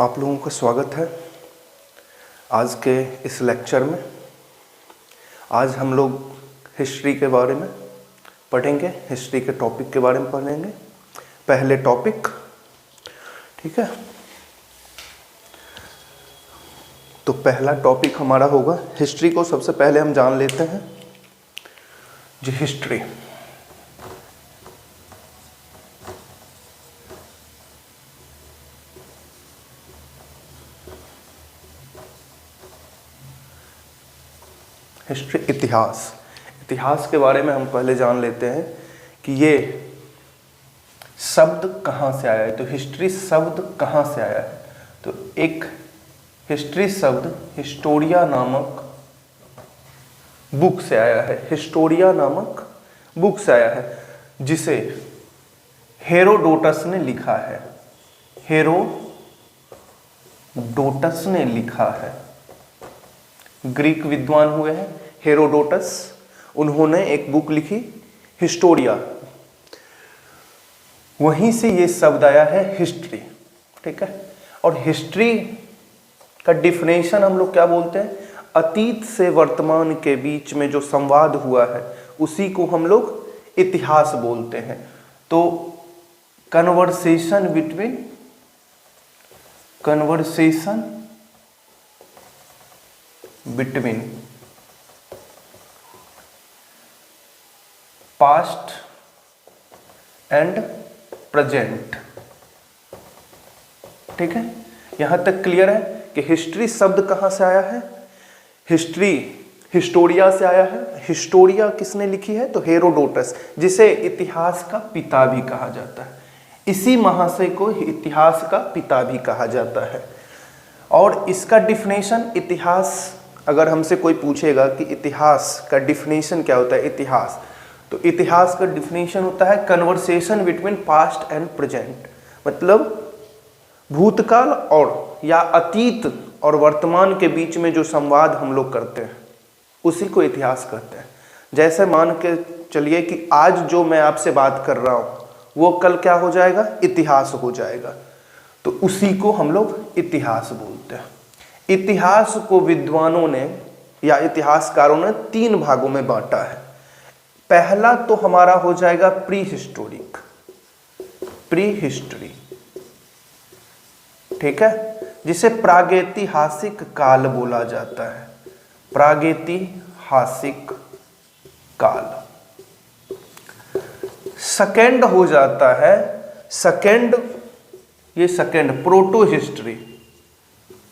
आप लोगों का स्वागत है आज के इस लेक्चर में। आज हम लोग हिस्ट्री के बारे में पढ़ेंगे, हिस्ट्री के टॉपिक के बारे में पढ़ेंगे। पहले टॉपिक, ठीक है। तो पहला टॉपिक हमारा होगा हिस्ट्री को सबसे पहले हम जान लेते हैं जी। हिस्ट्री इतिहास के बारे में हम पहले जान लेते हैं कि ये शब्द कहाँ से आया है। तो हिस्ट्री शब्द कहाँ से आया है? तो एक हिस्ट्री शब्द हिस्टोरिया नामक बुक से आया है। हिस्टोरिया नामक बुक से आया है जिसे हेरोडोटस ने लिखा है। हेरोडोटस ने लिखा है। ग्रीक विद्वान हुए हैं हेरोडोटस, उन्होंने एक बुक लिखी हिस्टोरिया, वहीं से ये शब्द आया है हिस्ट्री, ठीक है। और हिस्ट्री का डिफिनेशन हम लोग क्या बोलते हैं? अतीत से वर्तमान के बीच में जो संवाद हुआ है उसी को हम लोग इतिहास बोलते हैं। तो conversation between past and present, ठीक है। यहां तक क्लियर है कि हिस्ट्री शब्द कहां से आया है? हिस्टोरिया से आया है। हिस्टोरिया किसने लिखी है? तो हेरोडोटस, जिसे इतिहास का पिता भी कहा जाता है। इसी महाशय को इतिहास का पिता भी कहा जाता है। और इसका डिफिनेशन, इतिहास, अगर हमसे कोई पूछेगा कि इतिहास का डिफिनेशन क्या होता है, इतिहास, तो इतिहास का डिफिनेशन होता है conversation between past and present, मतलब भूतकाल और या अतीत और वर्तमान के बीच में जो संवाद हम लोग करते हैं उसी को इतिहास कहते हैं। जैसे मान के चलिए कि आज जो मैं आपसे बात कर रहा हूँ वो कल क्या हो जाएगा? इतिहास हो जाएगा। तो उसी को हम लोग इतिहास बोलते हैं। इतिहास को विद्वानों ने या इतिहासकारों ने 3 भागों में बांटा है। पहला तो हमारा हो जाएगा प्री हिस्ट्री, ठीक है, जिसे प्रागैतिहासिक काल बोला जाता है। प्रागैतिहासिक काल। सेकंड हो जाता है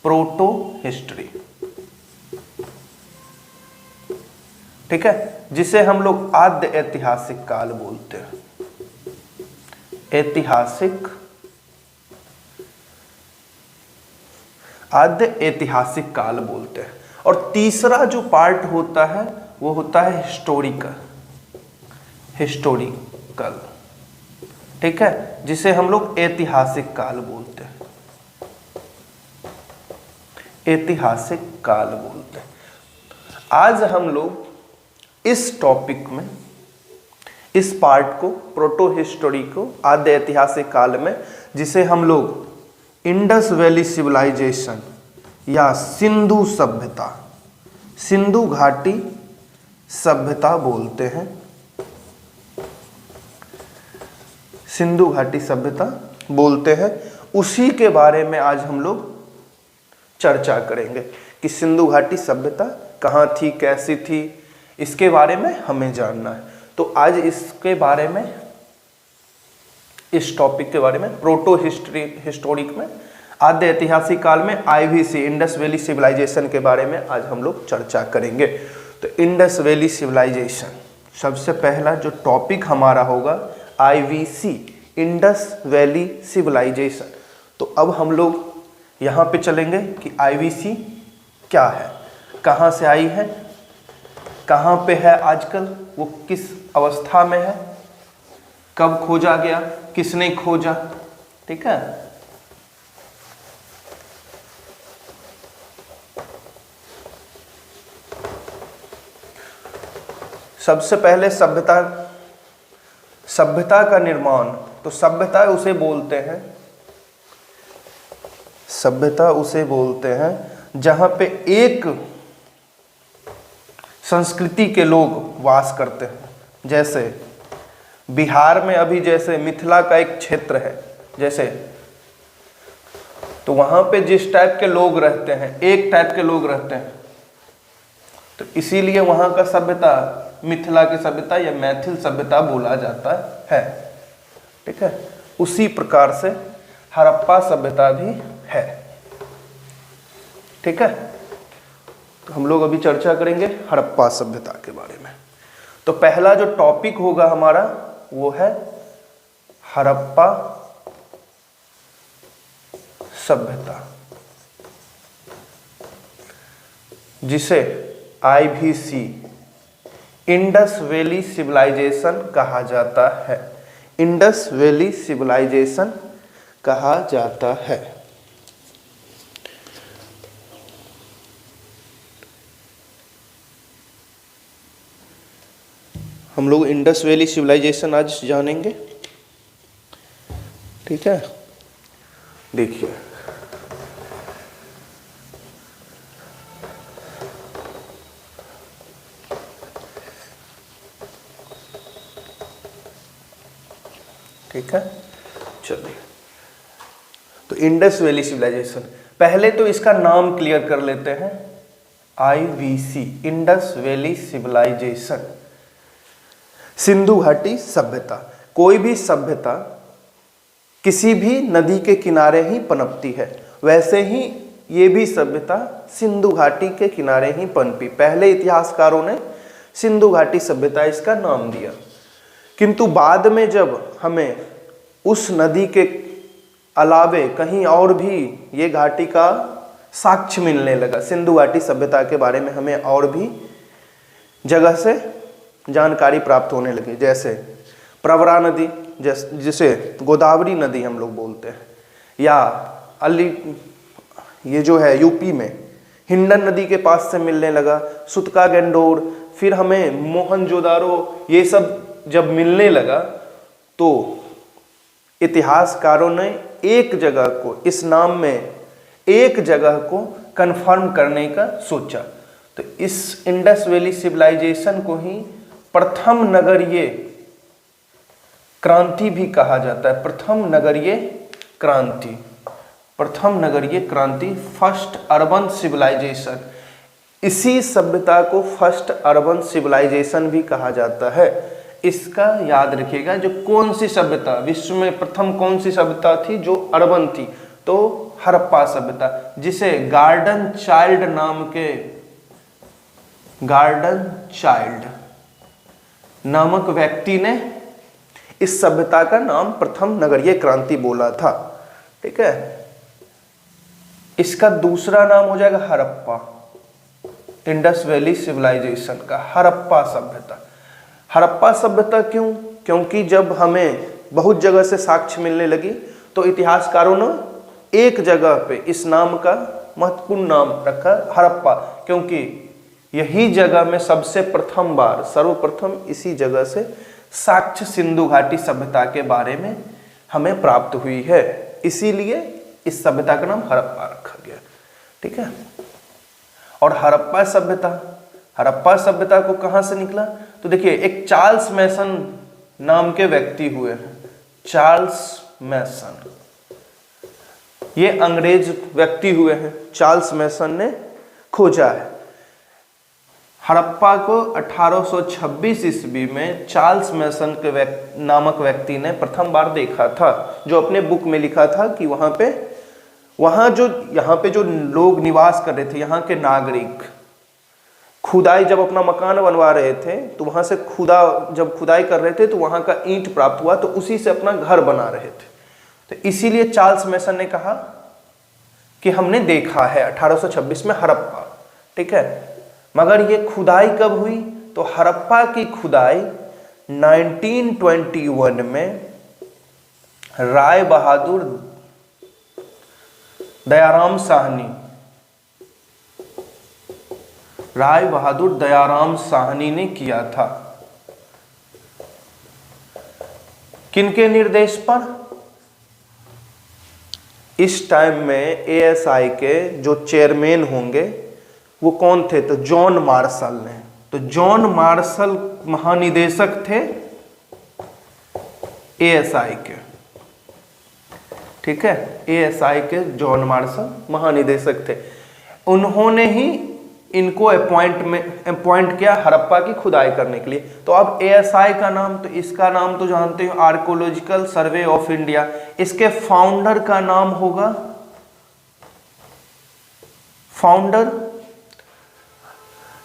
प्रोटो हिस्ट्री, ठीक है, जिसे हम लोग आद्य ऐतिहासिक काल बोलते हैं। आद्य ऐतिहासिक काल बोलते हैं। और तीसरा जो पार्ट होता है वो होता है हिस्टोरिकल, ठीक है, जिसे हम लोग ऐतिहासिक काल बोलते हैं। आज हम लोग इस टॉपिक में, इस पार्ट को, प्रोटो हिस्टोरी को, आद्य ऐतिहासिक काल में, जिसे हम लोग इंडस वैली सिविलाइजेशन या सिंधु घाटी सभ्यता बोलते हैं। सिंधु घाटी सभ्यता बोलते हैं। उसी के बारे में आज हम लोग चर्चा करेंगे कि सिंधु घाटी सभ्यता कहाँ थी, कैसी थी, इसके बारे में हमें जानना है। तो आज इसके बारे में, इस टॉपिक के बारे में, प्रोटो हिस्टोरिक में, आद्य ऐतिहासिक काल में IVC इंडस वैली सिविलाइजेशन के बारे में आज हम लोग चर्चा करेंगे। तो इंडस वैली सिविलाइजेशन, सबसे पहला जो टॉपिक हमारा होगा IVC इंडस वैली सिविलाइजेशन। तो अब हम लोग यहाँ पे चलेंगे कि IVC क्या है, कहाँ से आई है, कहाँ पे है आजकल, वो किस अवस्था में है, कब खोजा गया, किसने खोजा, ठीक है। सबसे पहले सभ्यता का निर्माण। तो सभ्यता उसे बोलते हैं सभ्यता उसे बोलते हैं जहां पे एक संस्कृति के लोग वास करते हैं। जैसे बिहार में अभी जैसे मिथिला का एक क्षेत्र है, जैसे तो वहां पे जिस टाइप के लोग रहते हैं, एक टाइप के लोग रहते हैं, तो इसीलिए वहां का सभ्यता मिथिला की सभ्यता या मैथिल सभ्यता बोला जाता है। ठीक है, उसी प्रकार से हड़प्पा सभ्यता भी है। ठीक है, तो हम लोग अभी चर्चा करेंगे हड़प्पा सभ्यता के बारे में। तो पहला जो टॉपिक होगा हमारा वो है हड़प्पा सभ्यता, जिसे IVC इंडस वैली सिविलाइजेशन कहा जाता है। इंडस वैली सिविलाइजेशन कहा जाता है। हम लोग इंडस वैली सिविलाइजेशन आज जानेंगे। ठीक है, देखिए ठीक है, चलिए तो इंडस वैली सिविलाइजेशन, पहले तो इसका नाम क्लियर कर लेते हैं। IVC Indus Valley civilisation, Sindhu घाटी सभ्यता। कोई भी सभ्यता किसी भी नदी के किनारे ही पनपती है, वैसे ही ये भी सभ्यता सिंधु घाटी के किनारे ही पनपी। पहले इतिहासकारों ने सिंधु घाटी सभ्यता इसका नाम दिया, किंतु बाद में जब हमें उस नदी के अलावे कहीं और भी ये घाटी का साक्ष्य मिलने लगा, सिंधु घाटी सभ्यता के बारे में हमें और भी जगह से जानकारी प्राप्त होने लगी। जैसे प्रवरा नदी, जिसे गोदावरी नदी हम लोग बोलते हैं, या ये जो है यूपी में हिंडन नदी के पास से मिलने लगा, सुतका गंडोर, फिर हमें मोहनजोदारो, ये सब जब मिलने लगा तो इतिहासकारों ने एक जगह को, इस नाम में एक जगह को कंफर्म करने का सोचा। तो इस इंडस वैली सिविलाइजेशन को ही प्रथम नगरीय क्रांति भी कहा जाता है। प्रथम नगरीय क्रांति, प्रथम नगरीय क्रांति, फर्स्ट अर्बन सिविलाइजेशन। इसी सभ्यता को फर्स्ट अर्बन सिविलाइजेशन भी कहा जाता है। इसका याद रखिएगा, जो कौन सी सभ्यता, विश्व में प्रथम कौन सी सभ्यता थी जो अर्बन थी, तो हड़प्पा सभ्यता, जिसे गार्डन चाइल्ड नाम के, गार्डन चाइल्ड नामक व्यक्ति ने इस सभ्यता का नाम प्रथम नगरीय क्रांति बोला था। ठीक है, इसका दूसरा नाम हो जाएगा हड़प्पा, इंडस वैली सिविलाइजेशन का हड़प्पा सभ्यता। हड़प्पा सभ्यता क्यों? क्योंकि जब हमें बहुत जगह से साक्ष्य मिलने लगी तो इतिहासकारों ने एक जगह पे इस नाम का महत्वपूर्ण नाम रखा हड़प्पा, क्योंकि यही जगह में सबसे प्रथम बार, सर्वप्रथम इसी जगह से साक्ष्य सिंधु घाटी सभ्यता के बारे में हमें प्राप्त हुई है, इसीलिए इस सभ्यता का नाम हड़प्पा रखा गया। ठीक है, और हड़प्पा सभ्यता को कहां से निकला? तो देखिए, एक चार्ल्स मैसन नाम के व्यक्ति हुए हैं, चार्ल्स मैसन, ये अंग्रेज व्यक्ति हुए हैं, चार्ल्स मैसन ने खोजा है। हड़प्पा को 1826 ईस्वी में चार्ल्स मैसन के नामक व्यक्ति ने प्रथम बार देखा था, जो अपने बुक में लिखा था कि यहाँ पे जो लोग निवास कर रहे थे, यहाँ के नागरिक खुदाई, जब अपना मकान बनवा रहे थे तो वहां से जब खुदाई कर रहे थे तो वहां का ईंट प्राप्त हुआ, तो उसी से अपना घर बना रहे थे। तो इसीलिए चार्ल्स मैसन ने कहा कि हमने देखा है 1826 में हड़प्पा। ठीक है, मगर ये खुदाई कब हुई? तो हड़प्पा की खुदाई 1921 में राय बहादुर दयाराम साहनी ने किया था। किनके निर्देश पर? इस टाइम में ASI के जो चेयरमैन होंगे वो कौन थे? तो जॉन मार्शल ने। तो जॉन मार्शल महानिदेशक थे ASI के, ठीक है, ASI के जॉन मार्शल महानिदेशक थे। उन्होंने ही इनको अपॉइंट किया हड़प्पा की खुदाई करने के लिए। तो अब ASI का नाम, तो इसका नाम तो जानते हो, आर्कोलॉजिकल सर्वे ऑफ इंडिया। इसके फाउंडर का नाम होगा,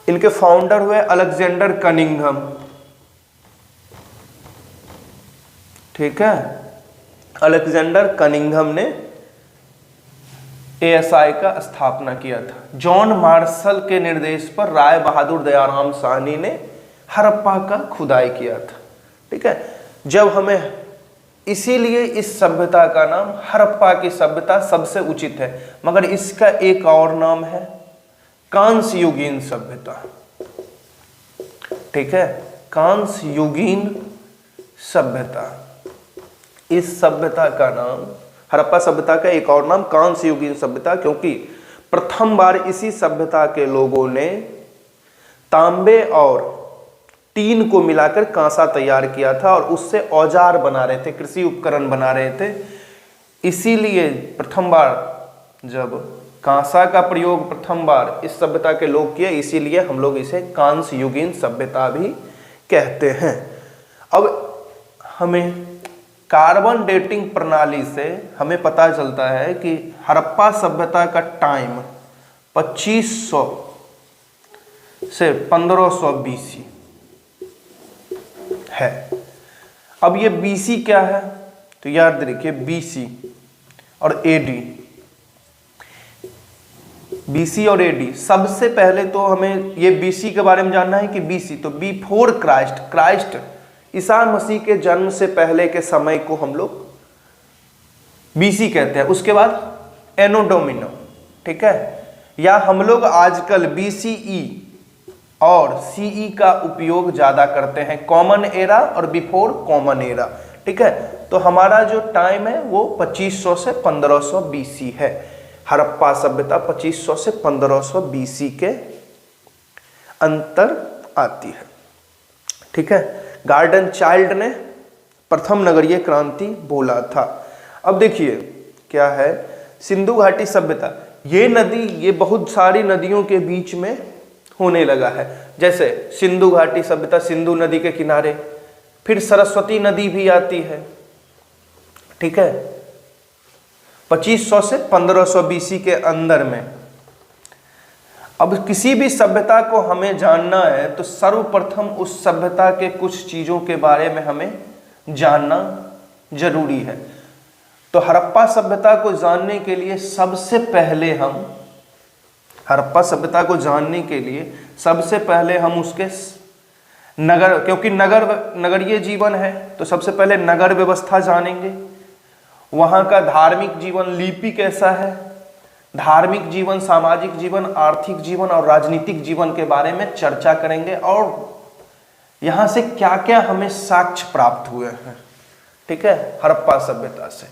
इनके फाउंडर हुए अलेक्जेंडर कनिंघम, ठीक है। अलेक्जेंडर कनिंघम ने ASI का स्थापना किया था। जॉन मार्शल के निर्देश पर राय बहादुर दयाराम साहनी ने हड़प्पा का खुदाई किया था, ठीक है। जब हमें, इसीलिए इस सभ्यता का नाम हड़प्पा की सभ्यता सबसे उचित है, मगर इसका एक और नाम है कांस्य युगीन सभ्यता, ठीक है, कांस्य युगीन सभ्यता। इस सभ्यता का नाम, हड़प्पा सभ्यता का एक और नाम कांस्य युगीन सभ्यता, क्योंकि प्रथम बार इसी सभ्यता के लोगों ने तांबे और टीन को मिलाकर कांसा तैयार किया था और उससे औजार बना रहे थे, कृषि उपकरण बना रहे थे। इसीलिए प्रथम बार जब कांसा का प्रयोग प्रथम बार इस सभ्यता के लोग किए, इसीलिए हम लोग इसे कांस्य युगीन सभ्यता भी कहते हैं। अब हमें कार्बन डेटिंग प्रणाली से हमें पता चलता है कि हड़प्पा सभ्यता का टाइम 2500 से 1500 BC है। अब ये BC क्या है? तो याद रखिए BC और AD, BC और AD। सबसे पहले तो हमें ये BC के बारे में जानना है कि BC तो before Christ, Christ Isa Masih के जन्म से पहले के समय को हम लोग BC कहते हैं। उसके बाद एनो डोमिनो, ठीक है, या हम लोग आजकल BCE और CE का उपयोग ज्यादा करते हैं, कॉमन एरा और बिफोर कॉमन एरा, ठीक है। तो हमारा जो टाइम है वो 2500 से 1500 BC है। हड़प्पा सभ्यता 2500 से 1500 BC के अंतर आती है, ठीक है। गार्डन चाइल्ड ने प्रथम नगरीय क्रांति बोला था। अब देखिए क्या है, सिंधु घाटी सभ्यता, ये नदी, ये बहुत सारी नदियों के बीच में होने लगा है। जैसे सिंधु घाटी सभ्यता सिंधु नदी के किनारे, फिर सरस्वती नदी भी आती है, ठीक है, 2500 से 1500 BC के अंदर में। अब किसी भी सभ्यता को हमें जानना है तो सर्वप्रथम उस सभ्यता के कुछ चीजों के बारे में हमें जानना जरूरी है। तो हड़प्पा सभ्यता को जानने के लिए सबसे पहले हम, हड़प्पा सभ्यता को जानने के लिए सबसे पहले हम उसके नगर, क्योंकि नगरीय जीवन है तो सबसे पहले नगर व्यवस्था जानेंगे, वहाँ का धार्मिक जीवन, लिपि कैसा है, धार्मिक जीवन, सामाजिक जीवन, आर्थिक जीवन और राजनीतिक जीवन के बारे में चर्चा करेंगे और यहाँ से क्या क्या हमें साक्ष्य प्राप्त हुए हैं, ठीक है, हड़प्पा सभ्यता से।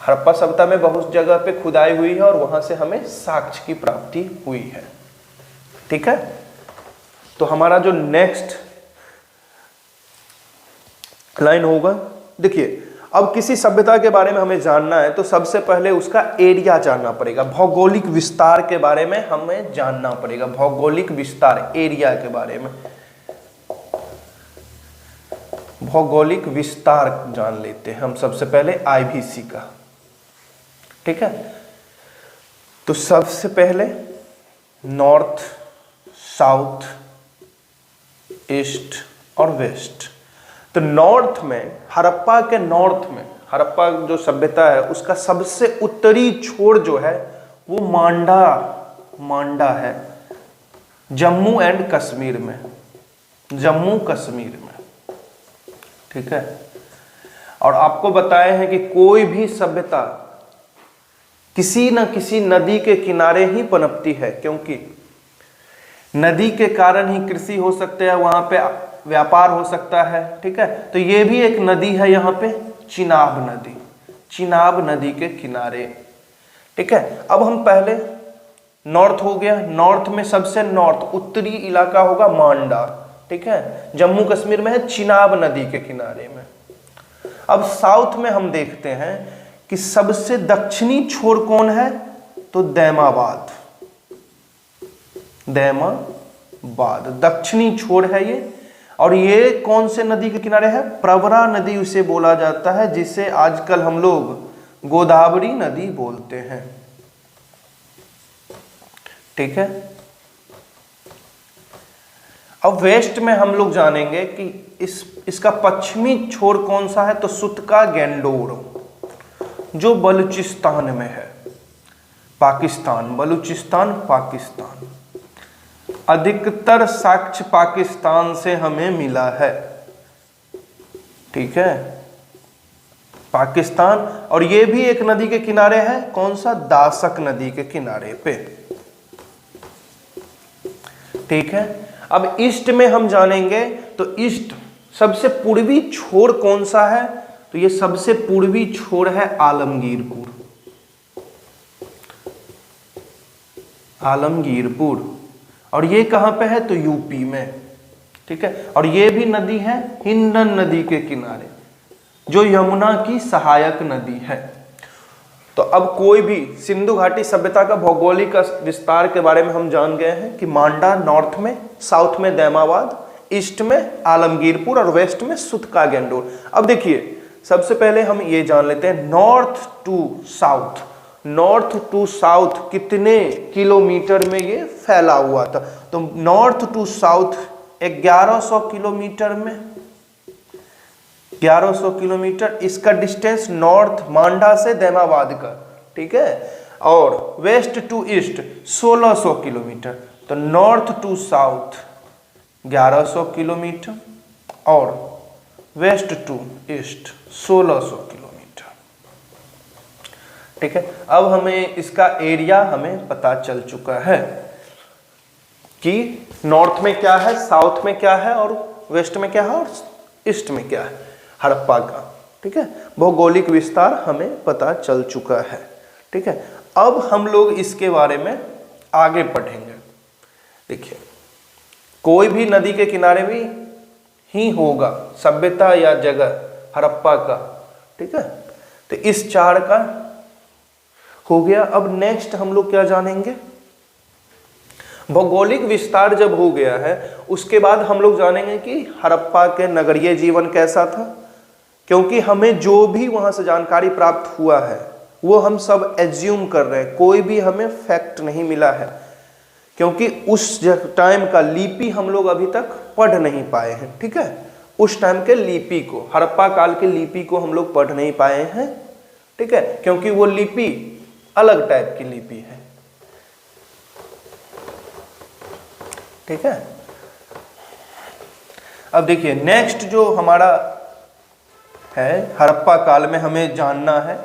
हड़प्पा सभ्यता में बहुत जगह पे खुदाई हुई है और वहां से हमें साक्ष्य की प्राप्ति हुई है, ठीक है। तो हमारा जो नेक्स्ट लाइन होगा, देखिए अब किसी सभ्यता के बारे में हमें जानना है तो सबसे पहले उसका एरिया जानना पड़ेगा, भौगोलिक विस्तार के बारे में हमें जानना पड़ेगा, भौगोलिक विस्तार, एरिया के बारे में। भौगोलिक विस्तार जान लेते हैं हम सबसे पहले IBC का, ठीक है। तो सबसे पहले नॉर्थ, साउथ, ईस्ट और वेस्ट। तो नॉर्थ में, हड़प्पा के नॉर्थ में, हड़प्पा जो सभ्यता है उसका सबसे उत्तरी छोर जो है वो मांडा है, जम्मू एंड कश्मीर में, जम्मू कश्मीर में, ठीक है। और आपको बताए हैं कि कोई भी सभ्यता किसी न किसी नदी के किनारे ही पनपती है, क्योंकि नदी के कारण ही कृषि हो सकता है, वहां पे व्यापार हो सकता है, ठीक है। तो ये भी एक नदी है यहाँ पे, चिनाब नदी। चिनाब नदी के किनारे। ठीक है, अब हम पहले नॉर्थ हो गया, नॉर्थ में सबसे नॉर्थ उत्तरी इलाका होगा मांडा। ठीक है, जम्मू कश्मीर में है, चिनाब नदी के किनारे में। अब साउथ में हम देखते हैं कि सबसे दक्षिणी छोर कौन है, तो दैमाबाद। दैमाबाद दक्षिणी छोर है ये, और ये कौन से नदी के किनारे है, प्रवरा नदी उसे बोला जाता है, जिसे आजकल हम लोग गोदावरी नदी बोलते हैं। ठीक है, अब वेस्ट में हम लोग जानेंगे कि इसका पश्चिमी छोर कौन सा है, तो सुतका गैंडोर, जो बलूचिस्तान में है, पाकिस्तान, बलूचिस्तान पाकिस्तान। अधिकतर साक्ष्य पाकिस्तान से हमें मिला है। ठीक है, पाकिस्तान, और ये भी एक नदी के किनारे है, कौन सा, दासक नदी के किनारे पे। ठीक है, अब ईस्ट में हम जानेंगे, तो ईस्ट सबसे पूर्वी छोर कौन सा है, तो ये सबसे पूर्वी छोर है आलमगीरपुर। आलमगीरपुर, और ये कहां पे है, तो यूपी में। ठीक है, और ये भी नदी है हिंडन नदी के किनारे, जो यमुना की सहायक नदी है। तो अब कोई भी सिंधु घाटी सभ्यता का भौगोलिक विस्तार के बारे में हम जान गए हैं कि मांडा नॉर्थ में, साउथ में दैमाबाद, ईस्ट में आलमगीरपुर और वेस्ट में सुतका गैंडोर। अब देखिए, सबसे पहले हम ये जान लेते हैं north to south. North to south कितने किलोमीटर में ये फैला हुआ था, तो नॉर्थ टू साउथ 1100 किलोमीटर में, 1100 किलोमीटर इसका डिस्टेंस नॉर्थ मांडा से दैमाबाद का। ठीक है, और वेस्ट टू ईस्ट 1600 किलोमीटर, तो नॉर्थ टू साउथ 1100 किलोमीटर और वेस्ट टू ईस्ट 1600 किलोमीटर। ठीक है, अब हमें इसका एरिया हमें पता चल चुका है कि नॉर्थ में क्या है, साउथ में क्या है, और वेस्ट में क्या है, और ईस्ट में क्या है, हड़प्पा का। ठीक है, भौगोलिक विस्तार हमें पता चल चुका है। ठीक है, अब हम लोग इसके बारे में आगे पढ़ेंगे। देखिए, कोई भी नदी के किनारे भी ही होगा सभ्यता या जगह हड़प्पा का। ठीक है, तो इस चार का हो गया। अब नेक्स्ट हम लोग क्या जानेंगे, भौगोलिक विस्तार जब हो गया है उसके बाद हम लोग जानेंगे कि हड़प्पा के नगरीय जीवन कैसा था, क्योंकि हमें जो भी वहां से जानकारी प्राप्त हुआ है वो हम सब एज्यूम कर रहे हैं, कोई भी हमें फैक्ट नहीं मिला है, क्योंकि उस टाइम का लिपि हम लोग अभी तक पढ़ नहीं पाए हैं। ठीक है, उस टाइम के लिपि को, हड़प्पा काल के लिपि को हम लोग पढ़ नहीं पाए हैं। ठीक है, क्योंकि वो लिपि अलग टाइप की लिपि है। ठीक है, अब देखिए नेक्स्ट जो हमारा है हड़प्पा काल में हमें जानना है,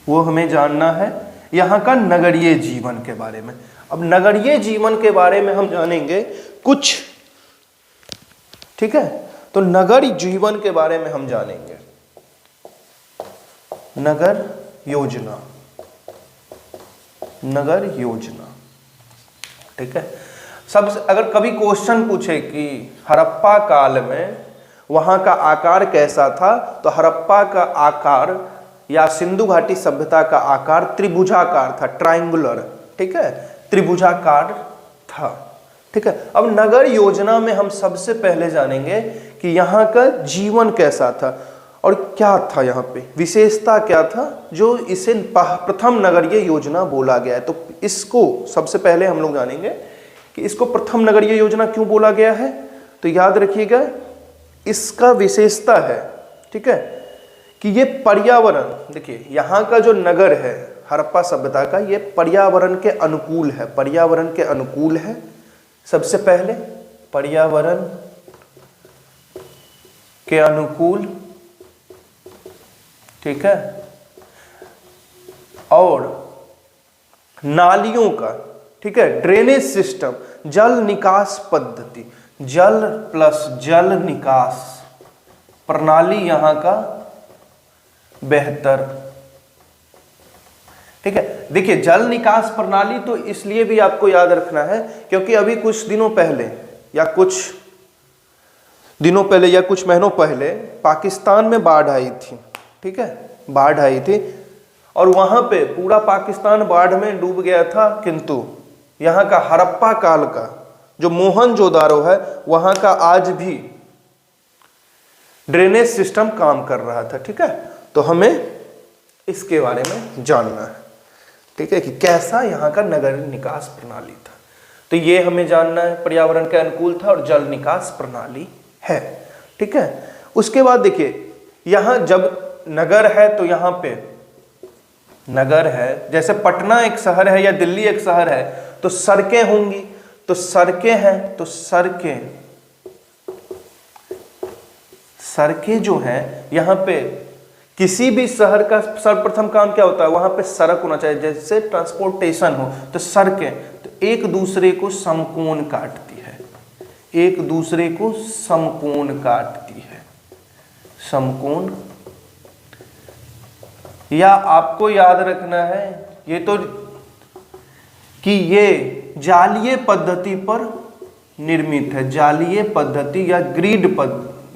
वो हमें जानना है यहाँ का नगरीय जीवन के बारे में। अब नगरीय जीवन के बारे में हम जानेंगे कुछ। ठीक है, तो नगर जीवन के बारे में हम जानेंगे, नगर योजना, नगर योजना। ठीक है, सबसे अगर कभी क्वेश्चन पूछे कि हड़प्पा काल में वहां का आकार कैसा था, तो हड़प्पा का आकार या सिंधु घाटी सभ्यता का आकार त्रिभुजाकार था, ट्रायंगुलर। ठीक है, त्रिभुजाकार था। ठीक है, अब नगर योजना में हम सबसे पहले जानेंगे कि यहाँ का जीवन कैसा था और क्या था, यहाँ पे विशेषता क्या था जो इसे प्रथम नगरीय योजना बोला गया है। तो इसको सबसे पहले हम लोग जानेंगे कि इसको प्रथम नगरीय योजना क्यों बोला गया है। तो याद रखिएगा, इसका विशेषता है, ठीक है, कि ये पर्यावरण, देखिए यहाँ का जो नगर है हड़प्पा सभ्यता का, ये पर्यावरण के अनुकूल है, पर्यावरण के अनुकूल है। सबसे पहले पर्यावरण के अनुकूल, ठीक है, और नालियों का ठीक है। ड्रेनेज सिस्टम, जल निकास पद्धति, जल प्लस जल निकास प्रणाली यहां का बेहतर, ठीक है। देखिए जल निकास प्रणाली तो इसलिए भी आपको याद रखना है क्योंकि अभी कुछ दिनों पहले या कुछ महीनों पहले पाकिस्तान में बाढ़ आई थी, ठीक है, बाढ़ आई थी और वहां पे पूरा पाकिस्तान बाढ़ में डूब गया था, किंतु यहाँ का हड़प्पा काल का जो मोहनजोदारो है वहां का आज भी ड्रेनेज सिस्टम काम कर रहा था, ठीक है। तो हमें इसके बारे में जानना है, ठीक है, कि कैसा यहाँ का नगर निकास प्रणाली था। तो ये हमें जानना है, पर्यावरण के अनुकूल था और जल निकास प्रणाली है, ठीक है। उसके बाद देखिए यहाँ जब नगर है तो यहाँ पे नगर है, जैसे पटना एक शहर है या दिल्ली एक शहर है तो सड़कें होंगी, तो सड़कें हैं तो सड़कें जो हैं यहाँ पे किसी भी शहर का सर्वप्रथम काम क्या होता है, वहां पे सड़क होना चाहिए, जैसे ट्रांसपोर्टेशन हो तो सड़कें तो एक दूसरे को समकोण काटती है, एक दूसरे को समकोण काटती है, समकोण। या आपको याद रखना है ये तो कि ये जालीय पद्धति पर निर्मित है, जालीय पद्धति या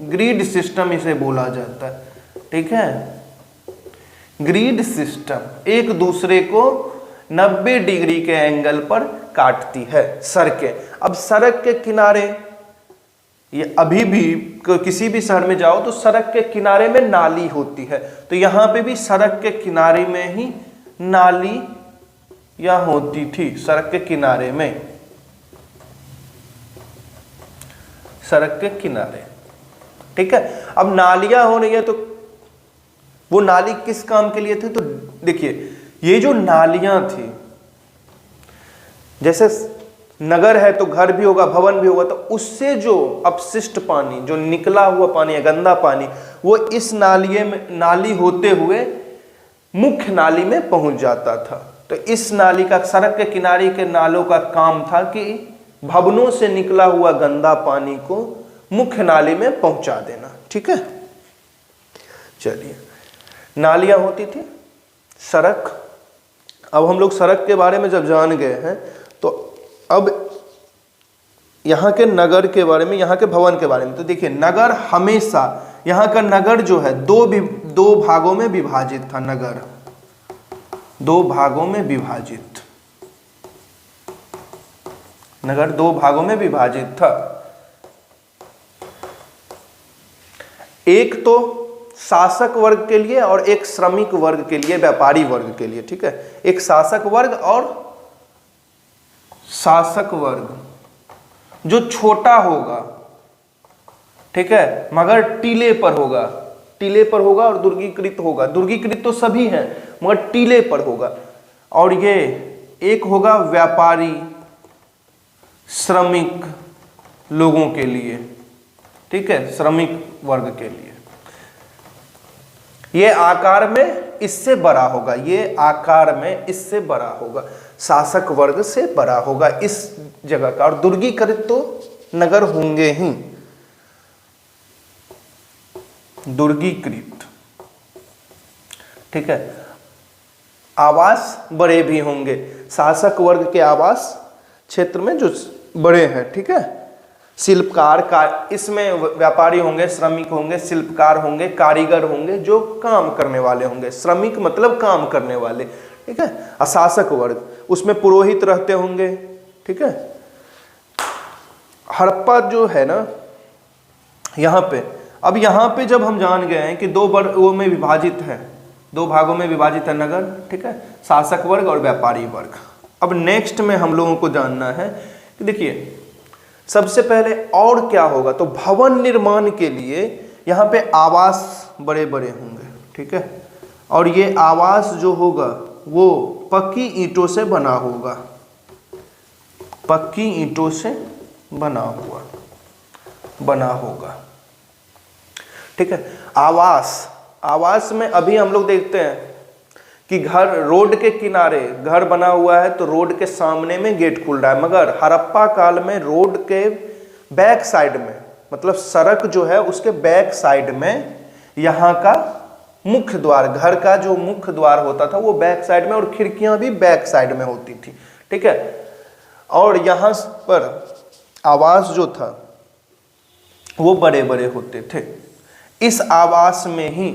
ग्रिड सिस्टम इसे बोला जाता है, ठीक है। ग्रिड सिस्टम एक दूसरे को 90 डिग्री के एंगल पर काटती है सड़कें। अब सड़क के किनारे ये अभी भी किसी भी शहर में जाओ तो सड़क के किनारे में नाली होती है, तो यहाँ पे भी सड़क के किनारे में ही नाली या होती थी, सड़क के किनारे में, सड़क के किनारे, ठीक है। अब नालियां हो रही है तो वो नाली किस काम के लिए थी, तो देखिए ये जो नालियां थी, जैसे नगर है तो घर भी होगा, भवन भी होगा, तो उससे जो अपशिष्ट पानी, जो निकला हुआ पानी है, गंदा पानी, वो इस नाली होते हुए मुख्य नाली में पहुंच जाता था। तो इस नाली का, सड़क के किनारे के नालों का काम था कि भवनों से निकला हुआ गंदा पानी को मुख्य नाली में पहुंचा देना, ठीक है। चलिए, नालियां होती थी, सड़क। अब हम लोग सड़क के बारे में जब जान गए हैं तो अब यहाँ के नगर के बारे में, यहाँ के भवन के बारे में। तो देखिए नगर हमेशा, यहाँ का नगर जो है दो भागों में विभाजित था, नगर दो भागों में विभाजित, नगर दो भागों में विभाजित था। एक तो शासक वर्ग के लिए और एक श्रमिक वर्ग के लिए, व्यापारी वर्ग के लिए, ठीक है। एक शासक वर्ग और शासक वर्ग जो छोटा होगा, ठीक है, मगर टीले पर होगा, टीले पर होगा और दुर्गीकृत होगा। दुर्गीकृत तो सभी हैं मगर टीले पर होगा। और ये एक होगा व्यापारी श्रमिक लोगों के लिए, ठीक है, श्रमिक वर्ग के लिए। ये आकार में इससे बड़ा होगा, ये आकार में इससे बड़ा होगा, शासक वर्ग से बड़ा होगा इस जगह का। और दुर्गीकृत तो नगर होंगे ही, दुर्गीकृत, ठीक है। आवास बड़े भी होंगे, शासक वर्ग के आवास क्षेत्र में जो बड़े हैं, ठीक है। शिल्पकार का, इसमें व्यापारी होंगे, श्रमिक होंगे, शिल्पकार होंगे, कारीगर होंगे, जो काम करने वाले होंगे। श्रमिक मतलब काम करने वाले, ठीक है। अशासक वर्ग, उसमें पुरोहित रहते होंगे, ठीक है। हड़प्पा जो है ना यहाँ पे, अब यहाँ पे जब हम जान गए हैं कि दो वर्गों में विभाजित है, दो भागों में विभाजित है नगर, ठीक है, शासक वर्ग और व्यापारी वर्ग। अब नेक्स्ट में हम लोगों को जानना है कि देखिए सबसे पहले और क्या होगा, तो भवन निर्माण के लिए यहाँ पे आवास बड़े बड़े होंगे, ठीक है। और ये आवास जो होगा वो पक्की ईंटों से बना होगा, पक्की ईंटों से बना होगा, ठीक है। आवास में अभी हम लोग देखते हैं कि घर रोड के किनारे घर बना हुआ है तो रोड के सामने में गेट खुल रहा है, मगर हड़प्पा काल में रोड के बैक साइड में, मतलब सड़क जो है उसके बैक साइड में यहाँ का मुख्य द्वार, घर का जो मुख्य द्वार होता था वो बैक साइड में, और खिड़कियां भी बैक साइड में होती थी, ठीक है। और यहाँ पर आवास जो था वो बड़े बड़े होते थे। इस आवास में ही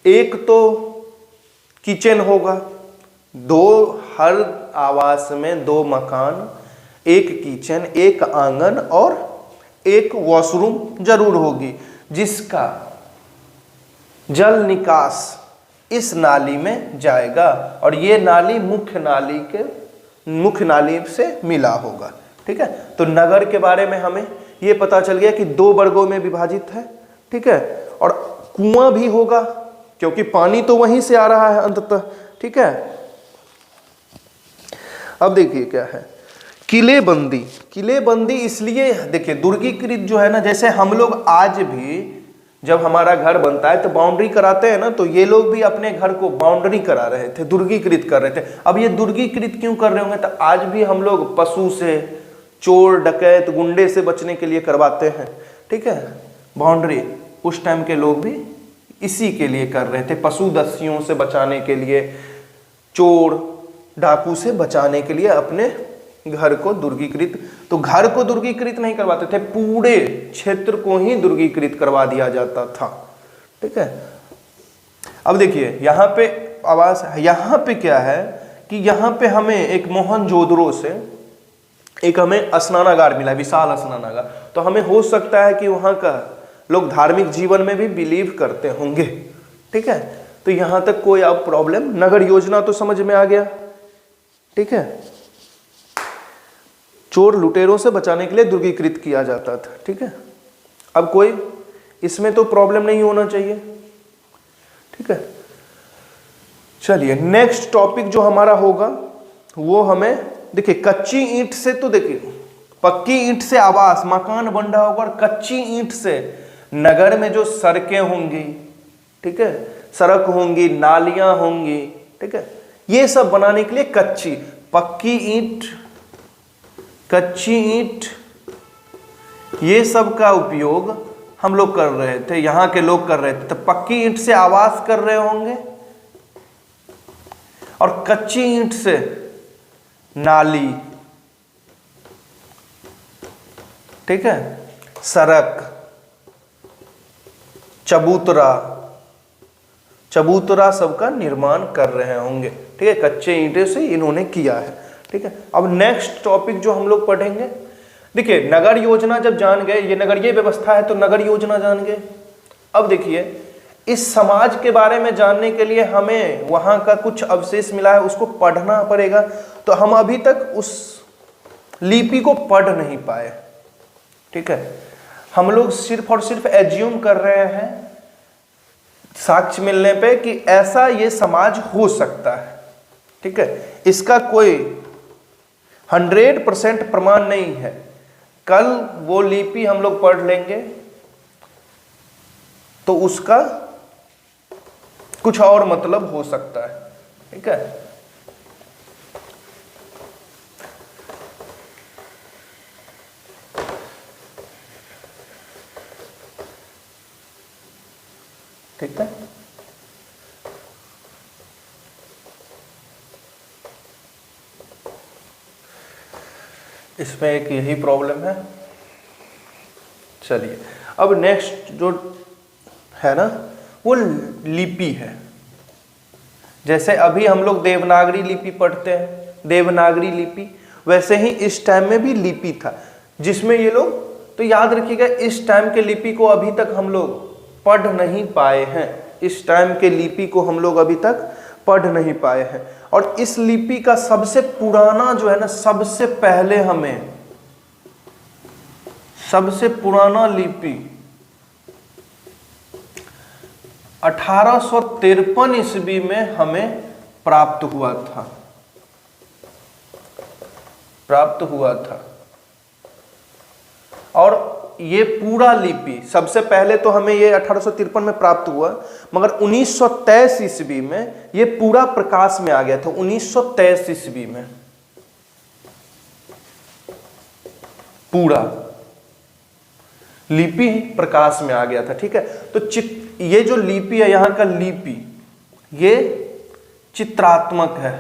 एक तो किचन होगा, हर आवास में 2 मकान, एक किचन, एक आंगन और एक वॉशरूम जरूर होगी, जिसका जल निकास इस नाली में जाएगा, और ये नाली मुख्य नाली से मिला होगा, ठीक है। तो नगर के बारे में हमें ये पता चल गया कि 2 वर्गों में विभाजित है, ठीक है। और कुआं भी होगा क्योंकि पानी तो वहीं से आ रहा है अंततः, ठीक है। अब देखिए क्या है किलेबंदी इसलिए देखिए दुर्गीकृत जो है ना, जैसे हम लोग आज भी जब हमारा घर बनता है तो बाउंड्री कराते हैं ना, तो ये लोग भी अपने घर को बाउंड्री करा रहे थे, दुर्गीकृत कर रहे थे। अब ये दुर्गीकृत क्यों कर रहे होंगे, तो आज भी हम लोग पशु से, चोर डकैत गुंडे से बचने के लिए करवाते हैं, ठीक है, बाउंड्री। उस टाइम के लोग भी इसी के लिए कर रहे थे, पशु दस्युओं से बचाने के लिए, चोर डाकू से बचाने के लिए अपने घर को दुर्गीकृत। तो घर को दुर्गीकृत नहीं करवाते थे, पूरे क्षेत्र को ही दुर्गीकृत करवा दिया जाता था, ठीक है। अब देखिए यहाँ पे आवास, यहाँ पे क्या है कि यहाँ पे हमें एक मोहनजोदड़ो से एक हमें स्नानागार मिला, विशाल स्नानागार। तो हमें हो सकता है कि वहाँ का लोग धार्मिक जीवन में भी बिलीव करते होंगे, ठीक है। तो यहाँ तक कोई अब प्रॉब्लम, नगर योजना तो समझ में आ गया, ठीक है। चोर लुटेरों से बचाने के लिए दुर्गीकृत किया जाता था, ठीक है। अब कोई इसमें तो प्रॉब्लम नहीं होना चाहिए, ठीक है। चलिए नेक्स्ट टॉपिक जो हमारा होगा वो हमें देखिए कच्ची ईंट से, तो देखिए पक्की ईंट से आवास मकान बन रहा होगा, और कच्ची ईंट से नगर में जो सड़कें होंगी, ठीक है, सड़क होंगी, नालियां होंगी, ठीक है, ये सब बनाने के लिए पक्की ईंट, कच्ची ईंट, ये सब का उपयोग हम लोग कर रहे थे, यहाँ के लोग कर रहे थे। तो पक्की ईंट से आवास कर रहे होंगे, और कच्ची ईंट से नाली, ठीक है, सड़क, चबूतरा सबका निर्माण कर रहे होंगे, ठीक है। कच्चे ईंटे से इन्होंने किया है, ठीक है। अब नेक्स्ट टॉपिक जो हम लोग पढ़ेंगे, देखिए नगर योजना जब जान गए, ये नगरीय व्यवस्था है तो नगर योजना जान गए। अब देखिए इस समाज के बारे में जानने के लिए हमें वहां का कुछ अवशेष मिला है, उसको पढ़ना पड़ेगा। तो हम अभी तक उस लिपि को पढ़ नहीं पाए, ठीक है। हम लोग सिर्फ और सिर्फ एज्यूम कर रहे हैं साक्ष्य मिलने पे कि ऐसा ये समाज हो सकता है, ठीक है। इसका कोई 100% प्रमाण नहीं है। कल वो लिपि हम लोग पढ़ लेंगे तो उसका कुछ और मतलब हो सकता है, ठीक है। ठीक है, इसमें एक यही प्रॉब्लम है। चलिए अब नेक्स्ट जो है ना वो लिपि है। जैसे अभी हम लोग देवनागरी लिपि पढ़ते हैं, देवनागरी लिपि, वैसे ही इस टाइम में भी लिपि था जिसमें ये लोग, तो याद रखिएगा इस टाइम के लिपि को अभी तक हम लोग पढ़ नहीं पाए हैं। इस टाइम के लिपि को हम लोग अभी तक पढ़ नहीं पाए हैं। और इस लिपि का सबसे पुराना जो है ना, सबसे पहले हमें सबसे पुराना लिपि 1853 ईस्वी में हमें प्राप्त हुआ था। और ये पूरा लिपि सबसे पहले तो हमें ये 1853 में प्राप्त हुआ, मगर 1923 ईस्वी में ये पूरा प्रकाश में आ गया था। 1923 ईस्वी में पूरा लिपि प्रकाश में आ गया था। ठीक है, तो ये जो लिपि है, यहां का लिपि ये चित्रात्मक है,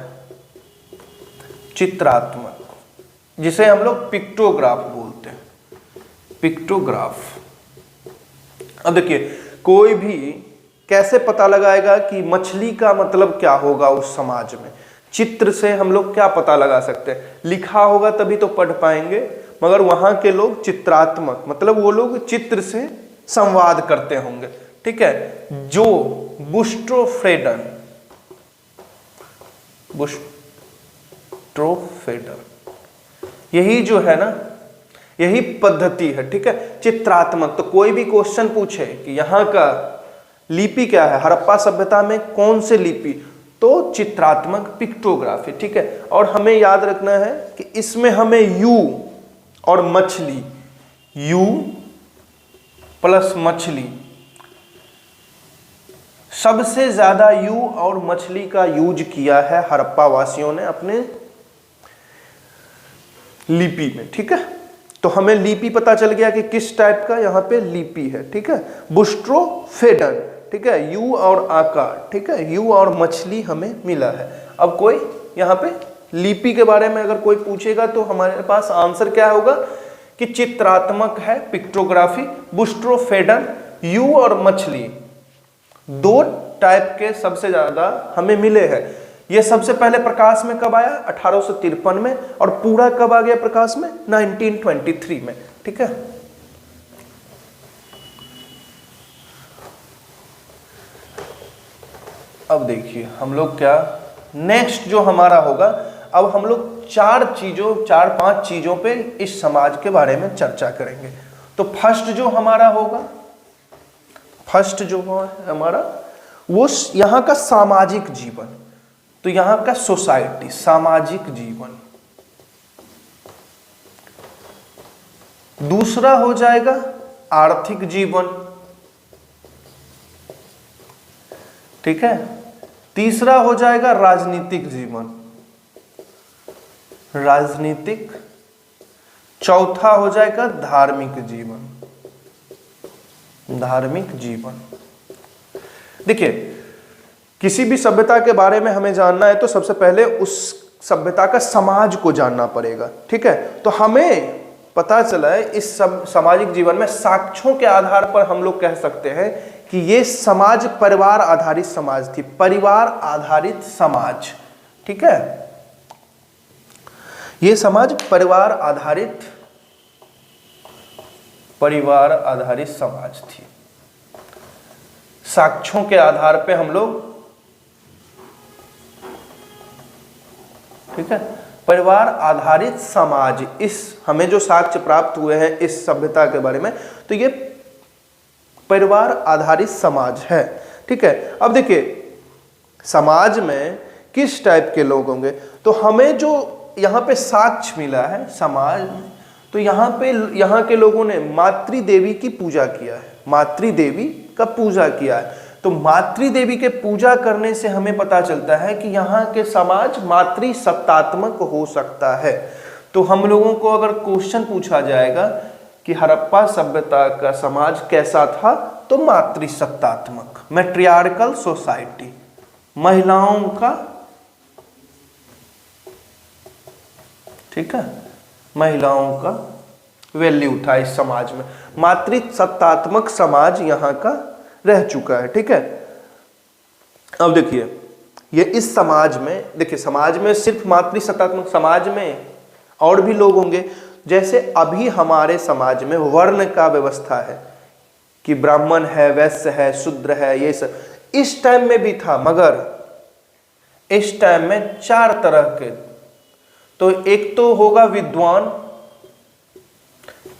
चित्रात्मक, जिसे हम लोग पिक्टोग्राफ बोलते हैं, पिक्टोग्राफ। अब देखिए, कोई भी कैसे पता लगाएगा कि मछली का मतलब क्या होगा उस समाज में? चित्र से हम लोग क्या पता लगा सकते हैं? लिखा होगा तभी तो पढ़ पाएंगे, मगर वहां के लोग चित्रात्मक, मतलब वो लोग चित्र से संवाद करते होंगे। ठीक है, जो बुस्ट्रोफ्रेडन, यही जो है ना, यही पद्धति है। ठीक है, चित्रात्मक। तो कोई भी क्वेश्चन पूछे कि यहाँ का लिपि क्या है, हड़प्पा सभ्यता में कौन से लिपि, तो चित्रात्मक पिक्टोग्राफी। ठीक है, और हमें याद रखना है कि इसमें हमें यू और मछली, यू प्लस मछली, सबसे ज्यादा यू और मछली का यूज किया है हड़प्पा वासियों ने अपने लिपि में। ठीक है, तो हमें लिपि पता चल गया कि किस टाइप का यहाँ पे लिपि है। ठीक है, बुस्ट्रोफेडन। ठीक है, यू और आकार। ठीक है, यू और मछली हमें मिला है। अब कोई यहाँ पे लिपि के बारे में अगर कोई पूछेगा तो हमारे पास आंसर क्या होगा कि चित्रात्मक है, पिक्टोग्राफी, बुस्ट्रोफेडन, यू और मछली, दो टाइप के सबसे ज्यादा हमें मिले हैं। ये सबसे पहले प्रकाश में कब आया? 1853 में, और पूरा कब आ गया प्रकाश में? 1923 में। ठीक है, अब देखिए हम लोग क्या नेक्स्ट जो हमारा होगा, अब हम लोग चार पांच चीजों पे इस समाज के बारे में चर्चा करेंगे। तो फर्स्ट जो हमारा होगा, फर्स्ट जो हमारा वो यहाँ का सामाजिक जीवन, तो यहाँ का सोसाइटी, सामाजिक जीवन। दूसरा हो जाएगा आर्थिक जीवन। ठीक है, तीसरा हो जाएगा राजनीतिक जीवन, राजनीतिक। चौथा हो जाएगा धार्मिक जीवन, धार्मिक जीवन। देखिए, किसी भी सभ्यता के बारे में हमें जानना है तो सबसे पहले उस सभ्यता का समाज को जानना पड़ेगा। ठीक है, तो हमें पता चला है इस सामाजिक जीवन में साक्ष्यों के आधार पर हम लोग कह सकते हैं कि ये समाज परिवार आधारित समाज थी, परिवार आधारित समाज। ठीक है, ये समाज परिवार आधारित समाज थी। साक्ष्यों के आधार पे हम लोग, ठीक है, परिवार आधारित समाज, इस हमें जो साक्ष्य प्राप्त हुए हैं इस सभ्यता के बारे में, तो ये परिवार आधारित समाज है। ठीक है, अब देखिए समाज में किस टाइप के लोग होंगे, तो हमें जो यहाँ पे साक्ष्य मिला है समाज में, तो यहाँ के लोगों ने मातृदेवी की पूजा किया है, मातृदेवी का पूजा किया है। तो मातृदेवी के पूजा करने से हमें पता चलता है कि यहाँ के समाज मातृसत्तात्मक हो सकता है। तो हम लोगों को अगर क्वेश्चन पूछा जाएगा कि हड़प्पा सभ्यता का समाज कैसा था, तो मातृसत्तात्मक, मैट्रियार्कल सोसाइटी, महिलाओं का, ठीक है, महिलाओं का वैल्यू था इस समाज में, मातृसत्तात्मक समाज यहाँ का रह चुका है। ठीक है, अब देखिए ये इस समाज में, देखिए समाज में सिर्फ मातृसत्तात्मक, समाज में और भी लोग होंगे। जैसे अभी हमारे समाज में वर्ण का व्यवस्था है कि ब्राह्मण है, वैश्य है, शूद्र है, ये सब इस टाइम में भी था, मगर इस टाइम में चार तरह के, तो एक तो होगा विद्वान।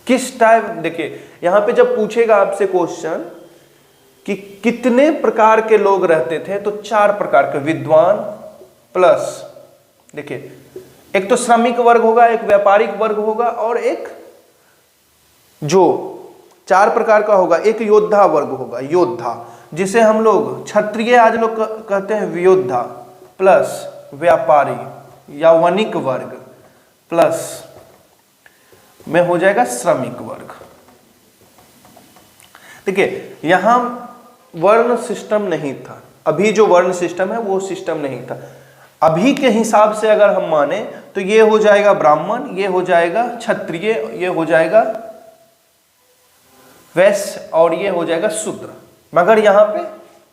किस टाइप, देखिए यहां पे जब पूछेगा आपसे क्वेश्चन कि कितने प्रकार के लोग रहते थे, तो चार प्रकार के, विद्वान प्लस, देखिए एक तो श्रमिक वर्ग होगा, एक व्यापारिक वर्ग होगा, और एक जो 4 प्रकार का होगा। एक योद्धा वर्ग होगा, योद्धा, जिसे हम लोग क्षत्रिय आज लोग कहते हैं वियोद्धा, प्लस व्यापारी या वणिक वर्ग, प्लस में हो जाएगा श्रमिक वर्ग। देखिए यहां वर्ण सिस्टम नहीं था, अभी जो वर्ण सिस्टम है वो सिस्टम नहीं था। अभी के हिसाब से अगर हम माने तो ये हो जाएगा ब्राह्मण, ये हो जाएगा क्षत्रिय, ये हो जाएगा वैश्य और ये हो जाएगा शूद्र, मगर यहाँ पे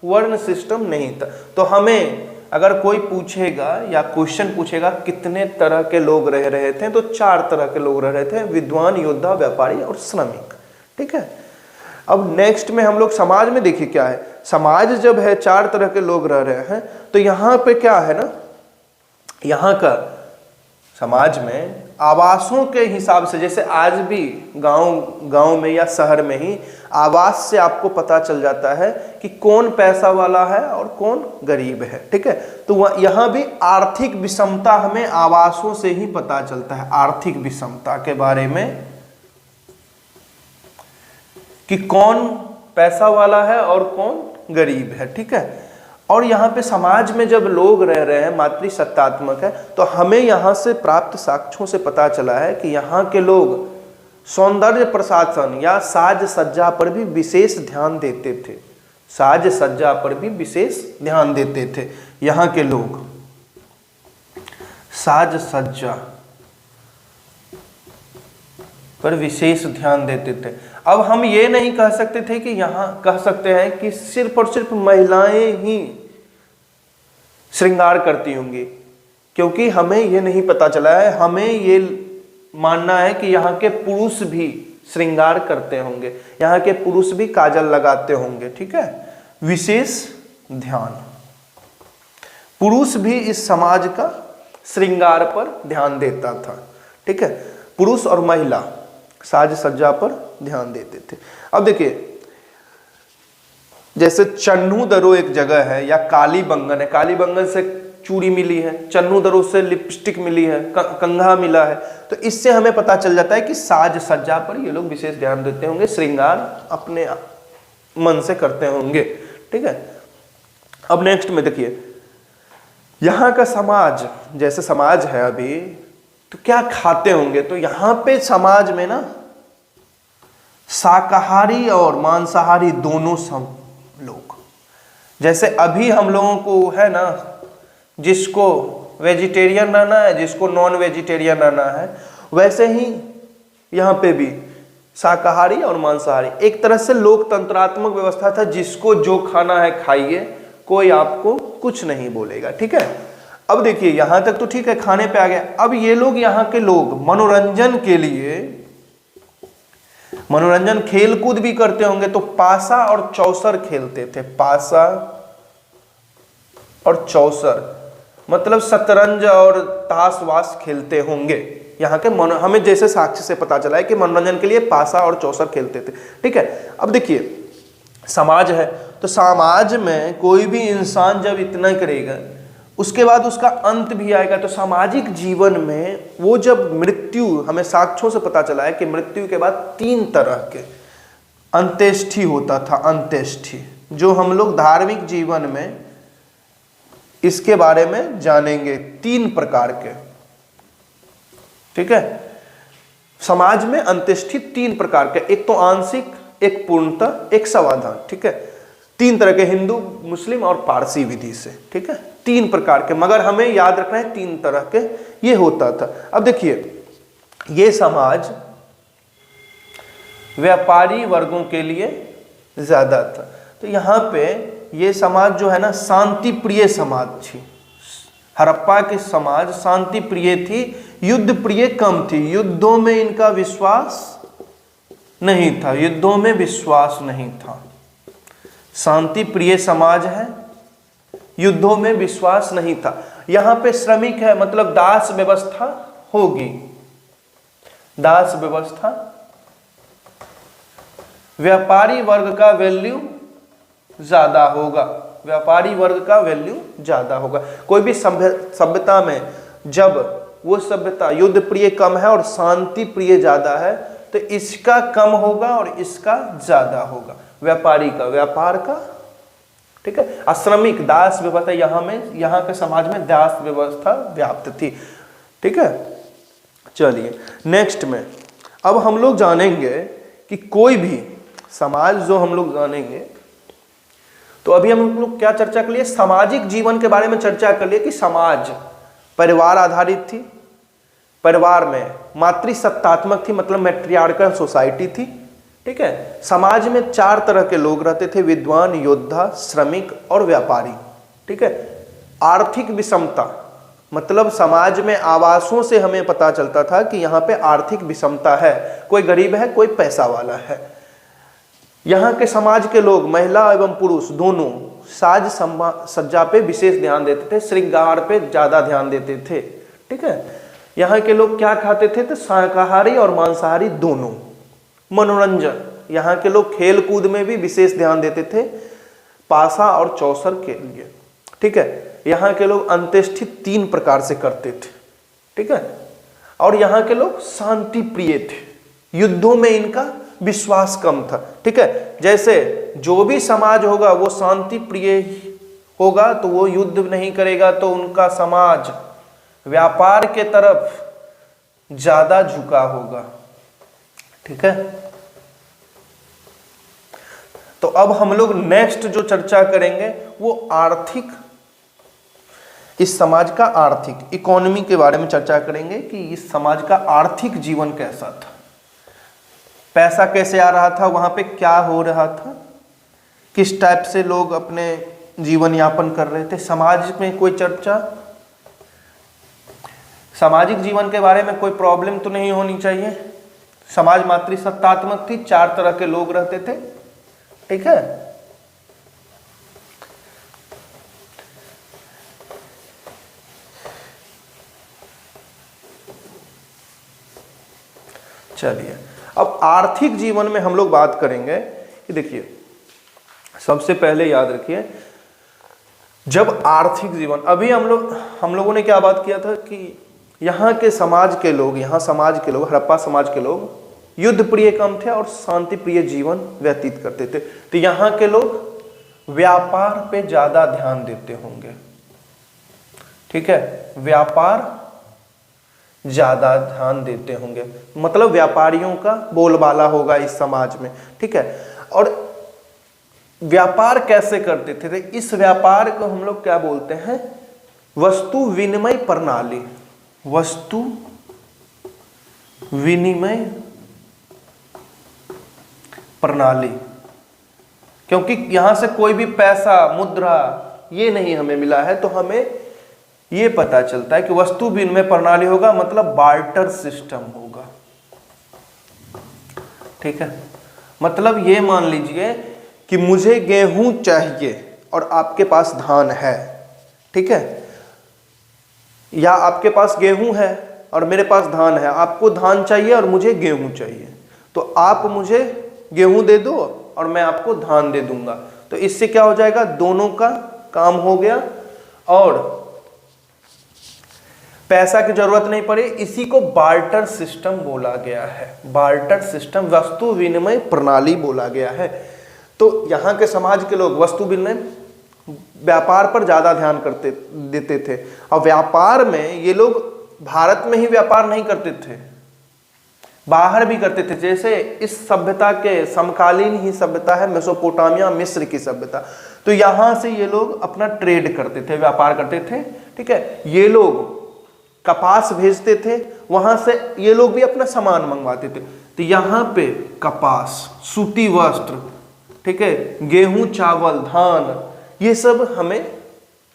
वर्ण सिस्टम नहीं था। तो हमें अगर कोई पूछेगा या क्वेश्चन पूछेगा कितने तरह के लोग रह रहे थे, तो 4 तरह के लोग रह रहे थे, विद्वान, योद्धा, व्यापारी और श्रमिक। ठीक है, अब नेक्स्ट में हम लोग समाज में देखिए क्या है। समाज जब है 4 तरह के लोग रह रहे हैं, तो यहाँ पे क्या है ना, यहाँ का समाज में आवासों के हिसाब से, जैसे आज भी गांव में या शहर में ही आवास से आपको पता चल जाता है कि कौन पैसा वाला है और कौन गरीब है। ठीक है, तो यहाँ भी आर्थिक विषमता हमें आवासों से ही पता चलता है, आर्थिक विषमता के बारे में कि कौन पैसा वाला है और कौन गरीब है। ठीक है, और यहाँ पे समाज में जब लोग रह रहे हैं मातृसत्तात्मक है, तो हमें यहाँ से प्राप्त साक्ष्यों से पता चला है कि यहाँ के लोग सौंदर्य प्रसाधन या साज सज्जा पर भी विशेष ध्यान देते थे, साज सज्जा पर भी विशेष ध्यान देते थे। यहाँ के लोग साज सज्जा पर विशेष ध्यान देते थे। अब हम ये नहीं कह सकते थे कि यहाँ कह सकते हैं कि सिर्फ और सिर्फ महिलाएं ही श्रृंगार करती होंगी, क्योंकि हमें ये नहीं पता चला है। हमें ये मानना है कि यहाँ के पुरुष भी श्रृंगार करते होंगे, यहाँ के पुरुष भी काजल लगाते होंगे। ठीक है, विशेष ध्यान, पुरुष भी इस समाज का श्रृंगार पर ध्यान देता था। ठीक है, पुरुष और महिला साज सज्जा पर ध्यान देते थे। अब देखिए, जैसे चन्नू दरो एक जगह है या कालीबंगन है, कालीबंगन से चूड़ी मिली है, चन्नू दरो से लिपस्टिक मिली है, कंघा मिला है, तो इससे हमें पता चल जाता है कि साज सज्जा पर ये लोग विशेष ध्यान देते होंगे, श्रृंगार अपने मन से करते होंगे। ठीक है, अब नेक्स्ट में देखिए, यहाँ का समाज, जैसे समाज है अभी, तो क्या खाते होंगे, तो यहाँ पे समाज में ना शाकाहारी और मांसाहारी दोनों सब लोग, जैसे अभी हम लोगों को है ना, जिसको वेजिटेरियन रहना है, जिसको नॉन वेजिटेरियन रहना है, वैसे ही यहाँ पे भी शाकाहारी और मांसाहारी, एक तरह से लोकतंत्रात्मक व्यवस्था था, जिसको जो खाना है खाइए, कोई आपको कुछ नहीं बोलेगा। ठीक है, अब देखिए यहां तक तो ठीक है, खाने पे आ गया। अब ये लोग, यहाँ के लोग मनोरंजन के लिए, मनोरंजन खेल कूद भी करते होंगे, तो पासा और चौसर खेलते थे। पासा और चौसर मतलब शतरंज और ताश वाश खेलते होंगे। यहाँ के हमें जैसे साक्ष्य से पता चला है कि मनोरंजन के लिए पासा और चौसर खेलते थे। ठीक है, अब देखिए समाज है, तो समाज में कोई भी इंसान जब इतना करेगा, उसके बाद उसका अंत भी आएगा। तो सामाजिक जीवन में वो जब मृत्यु, हमें साक्ष्यों से पता चला है कि मृत्यु के बाद 3 तरह के अंत्येष्टि होता था। अंत्येष्टि जो हम लोग धार्मिक जीवन में इसके बारे में जानेंगे, 3 प्रकार के। ठीक है, समाज में अंत्येष्टि 3 प्रकार के, एक तो आंशिक, एक पूर्णतः, एक समाधान। ठीक है, 3 तरह के, हिंदू, मुस्लिम और पारसी विधि से। ठीक है, 3 प्रकार के, मगर हमें याद रखना है 3 तरह के ये होता था। अब देखिए, ये समाज व्यापारी वर्गों के लिए ज्यादा था। तो यहाँ पे ये समाज जो है ना, शांति प्रिय समाज थी। हड़प्पा की समाज शांति प्रिय थी, युद्ध प्रिय कम थी। युद्धों में इनका विश्वास नहीं था, युद्धों में विश्वास नहीं था। शांति प्रिय समाज है, युद्धों में विश्वास नहीं था। यहाँ पे श्रमिक है, मतलब दास व्यवस्था होगी, दास व्यवस्था। व्यापारी वर्ग का वैल्यू ज्यादा होगा, व्यापारी वर्ग का वैल्यू ज्यादा होगा। कोई भी सभ्यता में जब वो सभ्यता युद्ध प्रिय कम है और शांति प्रिय ज्यादा है, तो इसका कम होगा और इसका ज्यादा होगा। व्यापारी का, व्यापार का, ठीक है। अश्रमिक, दास व्यवस्था, यहाँ के समाज में दास व्यवस्था व्याप्त थी, ठीक है। चलिए नेक्स्ट में अब हम लोग जानेंगे कि कोई भी समाज जो हम लोग जानेंगे, तो अभी हम लोग क्या चर्चा कर लिए, सामाजिक जीवन के बारे में चर्चा कर लिए कि समाज परिवार आधारित थी, परिवार में मातृसत्तात्मक थी, मतलब मैट्रियार्कल सोसाइटी थी, ठीक है। समाज में 4 तरह के लोग रहते थे, विद्वान, योद्धा, श्रमिक और व्यापारी, ठीक है। आर्थिक विषमता, मतलब समाज में आवासों से हमें पता चलता था कि यहाँ पे आर्थिक विषमता है, कोई गरीब है, कोई पैसा वाला है। यहाँ के समाज के लोग, महिला एवं पुरुष दोनों, साज सज्जा पे विशेष ध्यान देते थे, श्रृंगार पे ज्यादा ध्यान देते थे, ठीक है। यहाँ के लोग क्या खाते थे, तो शाकाहारी और मांसाहारी दोनों। मनोरंजन, यहाँ के लोग खेल कूद में भी विशेष ध्यान देते थे, पासा और चौसर के लिए, ठीक है। यहाँ के लोग अंत्येष्टि 3 प्रकार से करते थे, ठीक है। और यहाँ के लोग शांति प्रिय थे, युद्धों में इनका विश्वास कम था, ठीक है। जैसे जो भी समाज होगा वो शांति प्रिय होगा तो वो युद्ध नहीं करेगा, तो उनका समाज व्यापार के तरफ ज्यादा झुका होगा, ठीक है। तो अब हम लोग नेक्स्ट जो चर्चा करेंगे वो आर्थिक, इस समाज का आर्थिक इकोनॉमी के बारे में चर्चा करेंगे कि इस समाज का आर्थिक जीवन कैसा था, पैसा कैसे आ रहा था, वहां पे क्या हो रहा था, किस टाइप से लोग अपने जीवन यापन कर रहे थे। समाज में कोई चर्चा, सामाजिक जीवन के बारे में कोई प्रॉब्लम तो नहीं होनी चाहिए। समाज मातृसत्तात्मक थी, 4 तरह के लोग रहते थे, ठीक है। चलिए अब आर्थिक जीवन में हम लोग बात करेंगे कि देखिए, सबसे पहले याद रखिए, जब आर्थिक जीवन, अभी हम लोगों ने क्या बात किया था कि यहाँ के समाज के लोग, यहाँ समाज के लोग, हड़प्पा समाज के लोग युद्ध प्रिय कम थे और शांति प्रिय जीवन व्यतीत करते थे। तो यहाँ के लोग व्यापार पे ज्यादा ध्यान देते होंगे, ठीक है। व्यापार ज्यादा ध्यान देते होंगे, मतलब व्यापारियों का बोलबाला होगा इस समाज में, ठीक है। और व्यापार कैसे करते थे, तो इस व्यापार को हम लोग क्या बोलते हैं, वस्तु विनिमय प्रणाली, वस्तु विनिमय प्रणाली। क्योंकि यहां से कोई भी पैसा, मुद्रा ये नहीं हमें मिला है, तो हमें ये पता चलता है कि वस्तु विनिमय प्रणाली होगा, मतलब बार्टर सिस्टम होगा, ठीक है। मतलब ये मान लीजिए कि मुझे गेहूं चाहिए और आपके पास धान है, ठीक है, या आपके पास गेहूं है और मेरे पास धान है, आपको धान चाहिए और मुझे गेहूं चाहिए, तो आप मुझे गेहूं दे दो और मैं आपको धान दे दूंगा। तो इससे क्या हो जाएगा, दोनों का काम हो गया और पैसा की जरूरत नहीं पड़ी। इसी को बार्टर सिस्टम बोला गया है, बार्टर सिस्टम, वस्तु विनिमय प्रणाली बोला गया है। तो यहाँ के समाज के लोग वस्तु विनिमय, व्यापार पर ज्यादा ध्यान देते थे। और व्यापार में ये लोग भारत में ही व्यापार नहीं करते थे, बाहर भी करते थे। जैसे इस सभ्यता के समकालीन ही सभ्यता है मेसोपोटामिया, मिस्र की सभ्यता, तो यहां से ये लोग अपना ट्रेड करते थे, व्यापार करते थे, ठीक है। ये लोग कपास भेजते थे, वहां से ये लोग भी अपना सामान मंगवाते थे। तो यहाँ पे कपास, सूती वस्त्र, ठीक है, गेहूं, चावल, धान, ये सब हमें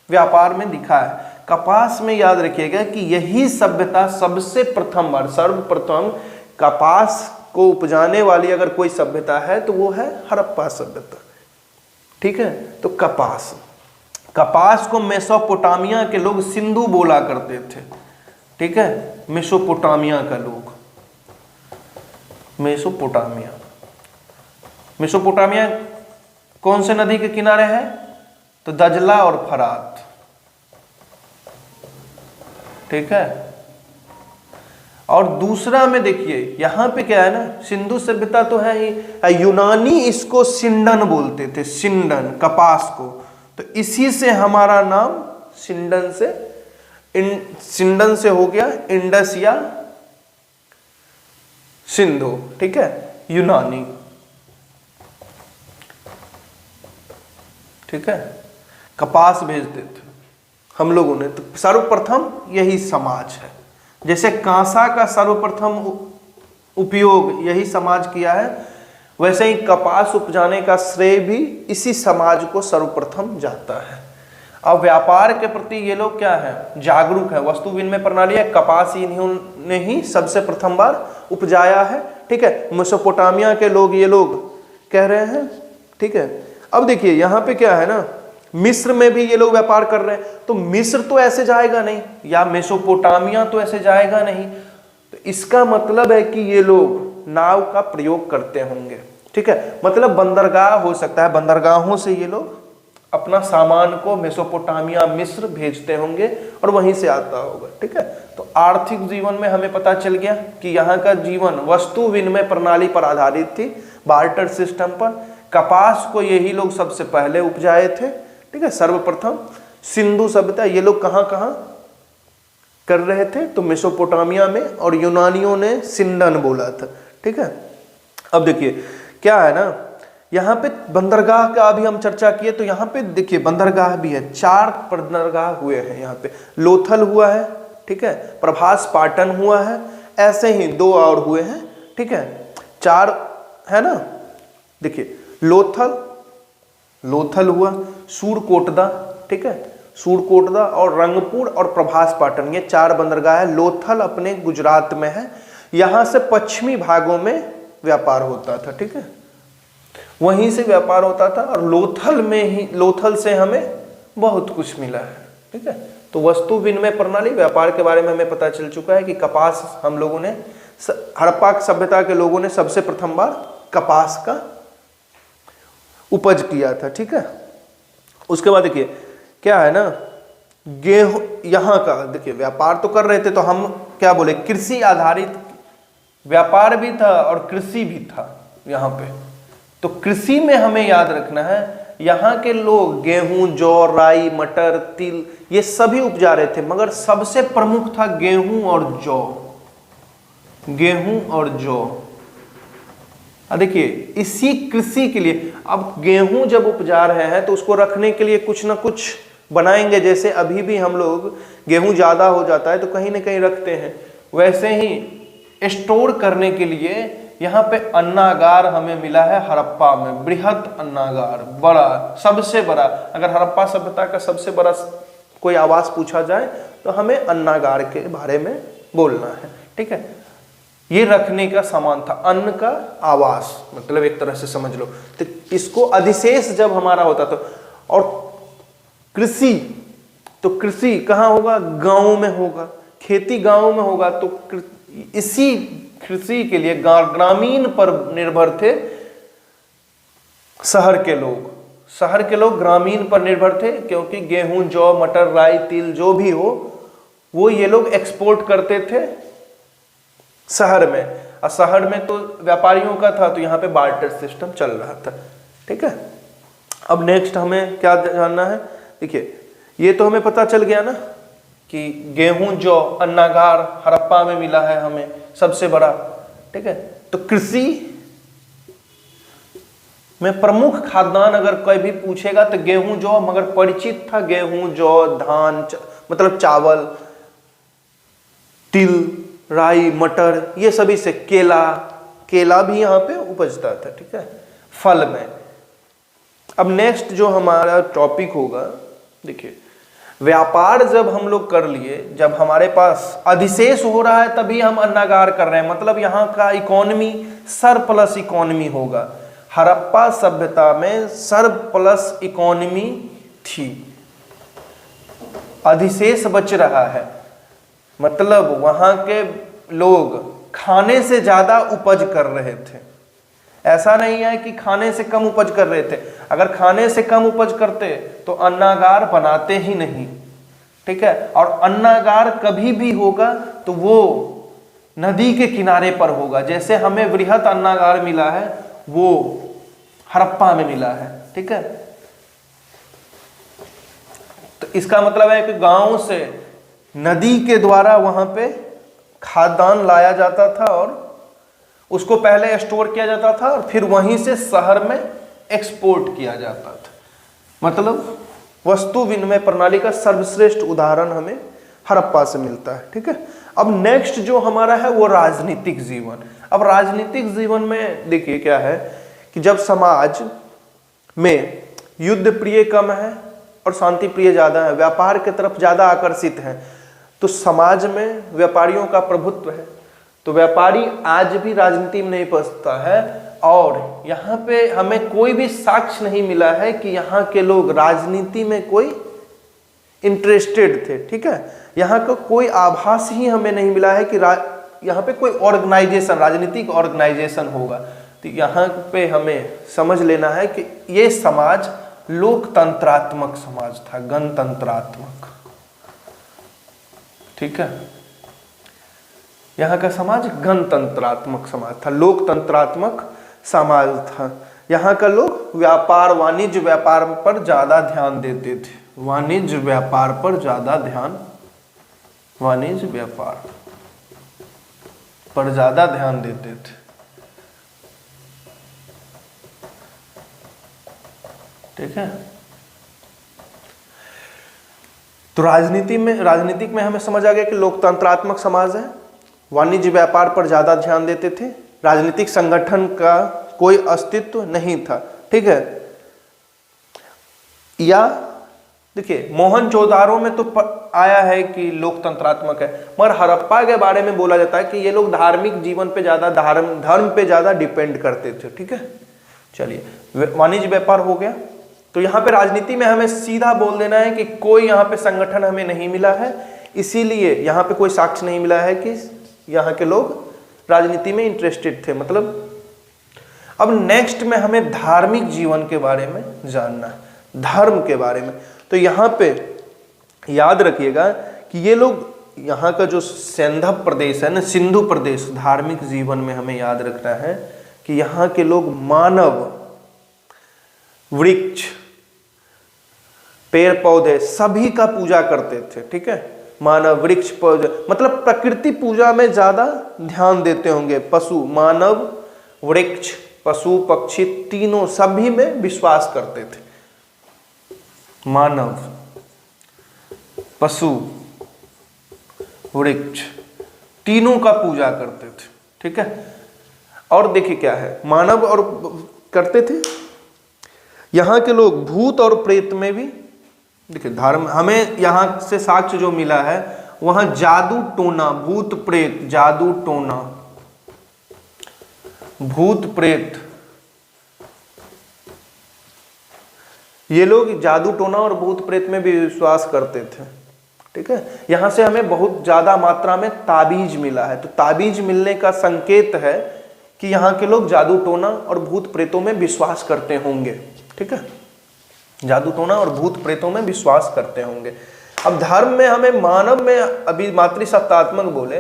व्यापार में दिखा है। कपास में याद रखिएगा कि यही सभ्यता सबसे प्रथम बार, सर्वप्रथम कपास को उपजाने वाली अगर कोई सभ्यता है तो वो है हड़प्पा सभ्यता, ठीक है। तो कपास को मेसोपोटामिया के लोग सिंधु बोला करते थे, ठीक है। मेसोपोटामिया का लोग, मेसोपोटामिया कौन से नदी के किनारे है, तो दजला और फरात, ठीक है। और दूसरा में देखिए यहाँ पे क्या है ना, सिंधु सभ्यता तो है ही, यूनानी इसको सिंडन बोलते थे, सिंडन कपास को, तो इसी से हमारा नाम सिंडन से हो गया इंडस या सिंधु, ठीक है, यूनानी, ठीक है, कपास भेजते थे हम लोगों ने। तो सर्वप्रथम यही समाज है, जैसे कांसा का सर्वप्रथम उपयोग यही समाज किया है, वैसे ही कपास उपजाने का श्रेय भी इसी समाज को सर्वप्रथम जाता है। अब व्यापार के प्रति ये लोग क्या है, जागरूक है। वस्तु विनिमय प्रणाली है, कपास इन्होंने ही सबसे प्रथम बार उपजाया है, ठीक है, मेसोपोटामिया के लोग ये लोग कह रहे हैं, ठीक है। अब देखिए यहाँ पे क्या है ना, मिस्र में भी ये लोग व्यापार कर रहे हैं, तो मिस्र तो ऐसे जाएगा नहीं, या मेसोपोटामिया तो ऐसे जाएगा नहीं, तो इसका मतलब है कि ये लोग नाव का प्रयोग करते होंगे, ठीक है, मतलब बंदरगाह हो सकता है, बंदरगाहों से ये लोग अपना सामान को मेसोपोटामिया मिस्र भेजते होंगे और वहीं से आता होगा, ठीक है। तो आर्थिक जीवन में हमें पता चल गया कि यहाँ का जीवन वस्तु विनिमय प्रणाली पर आधारित थी, बार्टर सिस्टम पर। कपास को यही लोग सबसे पहले उपजाए थे, ठीक है, सर्वप्रथम। सिंधु सभ्यता ये लोग कहाँ कहाँ कर रहे थे, तो मेसोपोटामिया में, और यूनानियों ने सिंडन बोला था, ठीक है। अब देखिए क्या है ना, यहाँ पे बंदरगाह का अभी हम चर्चा किए, तो यहाँ पे देखिए बंदरगाह भी है, 4 बंदरगाह हुए हैं यहाँ पे। लोथल हुआ है, ठीक है, प्रभास पाटन हुआ है, ऐसे ही 2 और हुए हैं, ठीक है, 4 है ना। देखिए लोथल हुआ, सूरकोटदा, ठीक है, सूरकोटदा और रंगपुर और प्रभास पाटन, ये 4 बंदरगाह है। लोथल अपने गुजरात में है, यहाँ से पश्चिमी भागों में व्यापार होता था, ठीक है, वहीं से व्यापार होता था, और लोथल से हमें बहुत कुछ मिला है, ठीक है। तो वस्तु विनिमय प्रणाली, व्यापार के बारे में हमें पता चल चुका है कि कपास हम लोगों ने, हड़प्पा सभ्यता के लोगों ने सबसे प्रथम बार कपास का उपज किया था, ठीक है। उसके बाद देखिए क्या है ना, गेहूं, यहाँ का देखिए व्यापार तो कर रहे थे, तो हम क्या बोले, कृषि आधारित व्यापार भी था और कृषि भी था यहाँ पे। तो कृषि में हमें याद रखना है, यहाँ के लोग गेहूं, जौ, राई, मटर, तिल ये सभी उपजा रहे थे, मगर सबसे प्रमुख था गेहूं और जौ, गेहूं और जौ। देखिए इसी कृषि के लिए, अब गेहूं जब उपजा रहे हैं तो उसको रखने के लिए कुछ ना कुछ बनाएंगे, जैसे अभी भी हम लोग गेहूं ज़्यादा हो जाता है तो कहीं ना कहीं रखते हैं, वैसे ही स्टोर करने के लिए यहाँ पे अन्नागार हमें मिला है हड़प्पा में, बृहत अन्नागार, बड़ा, सबसे बड़ा। अगर हड़प्पा सभ्यता का सबसे बड़ा कोई आवास पूछा जाए तो हमें अन्नागार के बारे में बोलना है, ठीक है। ये रखने का सामान था, अन्न का आवास, मतलब एक तरह से समझ लो। तो इसको अधिशेष जब हमारा होता था, और कृषि, तो कृषि कहाँ होगा, गाँव में होगा, खेती गाँव में होगा, तो इसी कृषि के लिए ग्रामीण पर निर्भर थे शहर के लोग। शहर के लोग ग्रामीण पर निर्भर थे, क्योंकि गेहूं, जौ, मटर, राई, तिल जो भी हो वो ये लोग एक्सपोर्ट करते थे शहर में, और शहर में तो व्यापारियों का था, तो यहाँ पे बार्टर सिस्टम चल रहा था, ठीक है। अब नेक्स्ट हमें क्या जानना है, देखिए ये तो हमें पता चल गया ना कि गेहूं, जौ, अन्नागार हड़प्पा में मिला है हमें सबसे बड़ा, ठीक है। तो कृषि में प्रमुख खाद्यान्न अगर कोई भी पूछेगा तो गेहूं, जौ, मगर परिचित था गेहूं, जौ, धान, मतलब चावल, तिल, राई, मटर, ये सभी से, केला भी यहाँ पे उपजता था, ठीक है, फल में। अब नेक्स्ट जो हमारा टॉपिक होगा, देखिए व्यापार जब हम लोग कर लिए, जब हमारे पास अधिशेष हो रहा है तभी हम अन्नागार कर रहे हैं, मतलब यहाँ का इकोनॉमी सरप्लस इकोनॉमी होगा। हड़प्पा सभ्यता में सरप्लस इकोनॉमी थी, अधिशेष बच रहा है, मतलब वहाँ के लोग खाने से ज़्यादा उपज कर रहे थे। ऐसा नहीं है कि खाने से कम उपज कर रहे थे, अगर खाने से कम उपज करते तो अन्नागार बनाते ही नहीं, ठीक है। और अन्नागार कभी भी होगा तो वो नदी के किनारे पर होगा। जैसे हमें वृहत अन्नागार मिला है वो हड़प्पा में मिला है, ठीक है। तो इसका मतलब है कि गांव से नदी के द्वारा वहां पे खाद्यान्न लाया जाता था और उसको पहले स्टोर किया जाता था और फिर वहीं से शहर में एक्सपोर्ट किया जाता था। मतलब वस्तु विनिमय प्रणाली का सर्वश्रेष्ठ उदाहरण हमें हड़प्पा से मिलता है, ठीक है। अब नेक्स्ट जो हमारा है वो राजनीतिक जीवन। अब राजनीतिक जीवन में देखिए क्या है कि जब समाज में युद्ध प्रिय कम है और शांति प्रिय ज्यादा है, व्यापार की तरफ ज्यादा आकर्षित है, तो समाज में व्यापारियों का प्रभुत्व है। तो व्यापारी आज भी राजनीति में नहीं पहुंचता है और यहाँ पे हमें कोई भी साक्ष्य नहीं मिला है कि यहाँ के लोग राजनीति में कोई इंटरेस्टेड थे, ठीक है। यहाँ का कोई आभास ही हमें नहीं मिला है कि यहाँ पे कोई ऑर्गेनाइजेशन, राजनीतिक ऑर्गेनाइजेशन होगा। तो यहाँ पे हमें समझ लेना है कि ये समाज लोकतंत्रात्मक समाज था, गणतंत्रात्मक, ठीक है। यहाँ का समाज गणतंत्रात्मक समाज था, लोकतंत्रात्मक समाज था। यहाँ का लोग व्यापार, वाणिज्य व्यापार पर ज्यादा ध्यान देते थे, वाणिज्य व्यापार पर ज्यादा ध्यान, वाणिज्य व्यापार पर ज्यादा ध्यान देते थे, ठीक है। तो राजनीतिक में हमें समझ आ गया कि लोकतंत्रात्मक समाज है, वाणिज्य व्यापार पर ज्यादा ध्यान देते थे, राजनीतिक संगठन का कोई अस्तित्व नहीं था, ठीक है। या देखिए मोहनजोदाड़ो में तो आया है कि लोकतंत्रात्मक है, मगर हड़प्पा के बारे में बोला जाता है कि ये लोग धार्मिक जीवन पे ज्यादा, धर्म पे ज्यादा डिपेंड करते थे, ठीक है। चलिए वाणिज्य व्यापार हो गया। तो यहाँ पे राजनीति में हमें सीधा बोल देना है कि कोई यहाँ पे संगठन हमें नहीं मिला है, इसीलिए यहाँ पे कोई साक्ष्य नहीं मिला है कि यहाँ के लोग राजनीति में इंटरेस्टेड थे। मतलब अब नेक्स्ट में हमें धार्मिक जीवन के बारे में जानना है, धर्म के बारे में। तो यहाँ पे याद रखिएगा कि ये लोग, यहाँ का जो सैंधव प्रदेश है ना, सिंधु प्रदेश, धार्मिक जीवन में हमें याद रखना है कि यहाँ के लोग मानव, वृक्ष, पेड़ पौधे सभी का पूजा करते थे, ठीक है। मानव, वृक्ष, पौधे, मतलब प्रकृति पूजा में ज्यादा ध्यान देते होंगे। पशु, मानव, वृक्ष, पशु, पक्षी, तीनों सभी में विश्वास करते थे। मानव, पशु, वृक्ष, तीनों का पूजा करते थे, ठीक है। और देखिए क्या है, मानव और करते थे। यहाँ के लोग भूत और प्रेत में भी, देखिए धर्म, हमें यहाँ से साक्ष्य जो मिला है वहां जादू टोना, भूत प्रेत, जादू टोना, भूत प्रेत, ये लोग जादू टोना और भूत प्रेत में भी विश्वास करते थे, ठीक है। यहां से हमें बहुत ज्यादा मात्रा में ताबीज मिला है। तो ताबीज मिलने का संकेत है कि यहाँ के लोग जादू टोना और भूत प्रेतों में विश्वास करते होंगे, ठीक है। जादू टोना और भूत प्रेतों में विश्वास करते होंगे। अब धर्म में हमें, मानव में अभी मातृसत्तात्मक बोले,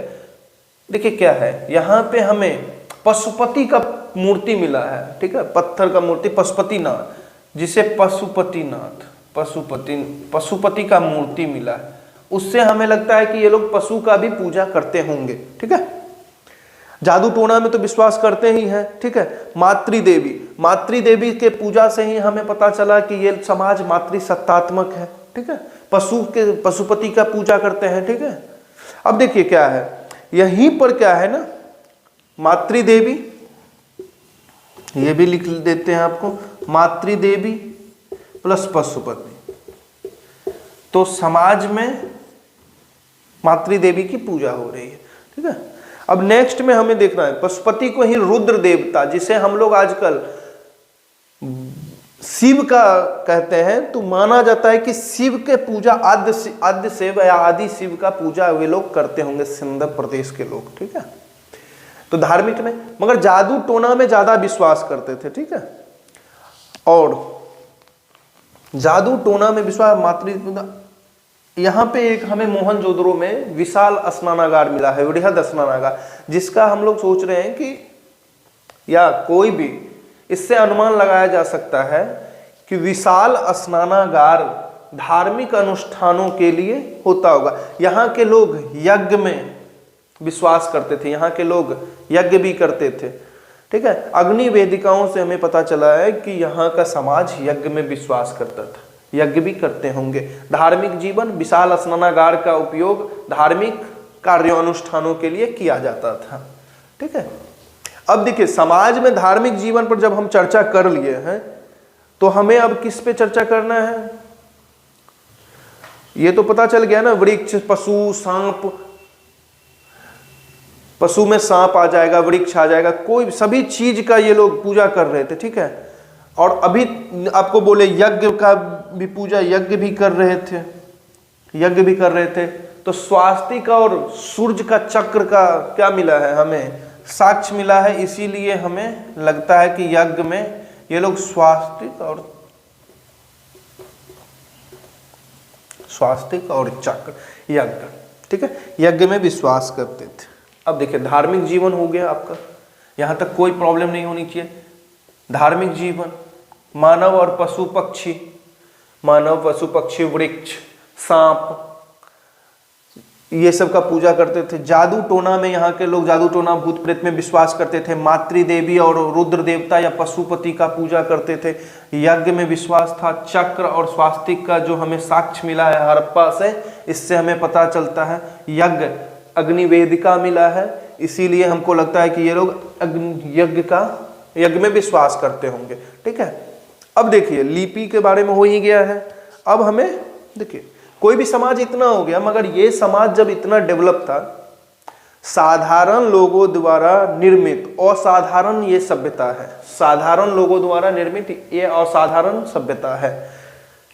देखिए क्या है, यहाँ पे हमें पशुपति का मूर्ति मिला है, ठीक है। पत्थर का मूर्ति, पशुपतिनाथ, जिसे पशुपतिनाथ, पशुपति का मूर्ति मिला है। उससे हमें लगता है कि ये लोग पशु का भी पूजा करते होंगे, ठीक है। जादू टोना में तो विश्वास करते ही हैं, ठीक है। मातृदेवी के पूजा से ही हमें पता चला कि ये समाज मातृसत्तात्मक है, ठीक है। पशुपति का पूजा करते हैं, ठीक है। अब देखिए क्या है, यहीं पर क्या है ना, मातृदेवी, ये भी लिख देते हैं आपको, मातृदेवी प्लस पशुपति, तो समाज में मातृदेवी की पूजा हो रही है, ठीक है। अब नेक्स्ट में हमें देखना है, पशुपति को ही रुद्र देवता, जिसे हम लोग आजकल शिव का कहते हैं, तो माना जाता है कि शिव के पूजा, आद्य शिव या आदि शिव का पूजा वे लोग करते होंगे, सिंध प्रदेश के लोग, ठीक है। तो धार्मिक में, मगर जादू टोना में ज्यादा विश्वास करते थे, ठीक है। और जादू टोना में विश्वास, यहाँ पे एक हमें मोहनजोदड़ो में विशाल स्नानागार मिला है, वृहद स्नानागार, जिसका हम लोग सोच रहे हैं कि या कोई भी इससे अनुमान लगाया जा सकता है कि विशाल स्नानागार धार्मिक अनुष्ठानों के लिए होता होगा। यहाँ के लोग यज्ञ में विश्वास करते थे, यहाँ के लोग यज्ञ भी करते थे, ठीक है। अग्नि वेदिकाओं से हमें पता चला है कि यहाँ का समाज यज्ञ में विश्वास करता था, यज्ञ भी करते होंगे। धार्मिक जीवन, विशाल स्नानागार का उपयोग धार्मिक कार्यों अनुष्ठानों के लिए किया जाता था, ठीक है। अब देखिए, समाज में धार्मिक जीवन पर जब हम चर्चा कर लिए हैं तो हमें अब किस पे चर्चा करना है? ये तो पता चल गया ना, वृक्ष, पशु, सांप, पशु में सांप आ जाएगा, वृक्ष आ जाएगा, कोई सभी चीज का ये लोग पूजा कर रहे थे, ठीक है। और अभी आपको बोले यज्ञ का भी पूजा, यज्ञ भी कर रहे थे, यज्ञ भी कर रहे थे। तो स्वास्तिक और सूर्य का चक्र का क्या मिला है? हमें साक्ष्य मिला है, इसीलिए हमें लगता है कि यज्ञ में ये लोग स्वास्तिक और चक्र, यज्ञ, ठीक है, यज्ञ में विश्वास करते थे। अब देखिए, धार्मिक जीवन हो गया आपका, यहां तक कोई प्रॉब्लम नहीं होनी चाहिए। धार्मिक जीवन, मानव और पशु पक्षी, मानव पशु पक्षी, वृक्ष, सांप, ये सब का पूजा करते थे। जादू टोना में यहाँ के लोग जादू टोना, भूत प्रेत में विश्वास करते थे। मातृदेवी और रुद्र देवता या पशुपति का पूजा करते थे। यज्ञ में विश्वास था। चक्र और स्वास्तिक का जो हमें साक्ष्य मिला है हड़प्पा से, इससे हमें पता चलता है। यज्ञ, अग्नि वेदिका मिला है, इसीलिए हमको लगता है कि ये लोग यज्ञ में विश्वास करते होंगे, ठीक है। अब देखिए, लिपि के बारे में हो ही गया है। अब हमें देखिए, कोई भी समाज इतना हो गया, मगर ये समाज जब इतना डेवलप था, साधारण लोगों द्वारा निर्मित असाधारण ये सभ्यता है। साधारण लोगों द्वारा निर्मित ये असाधारण सभ्यता है,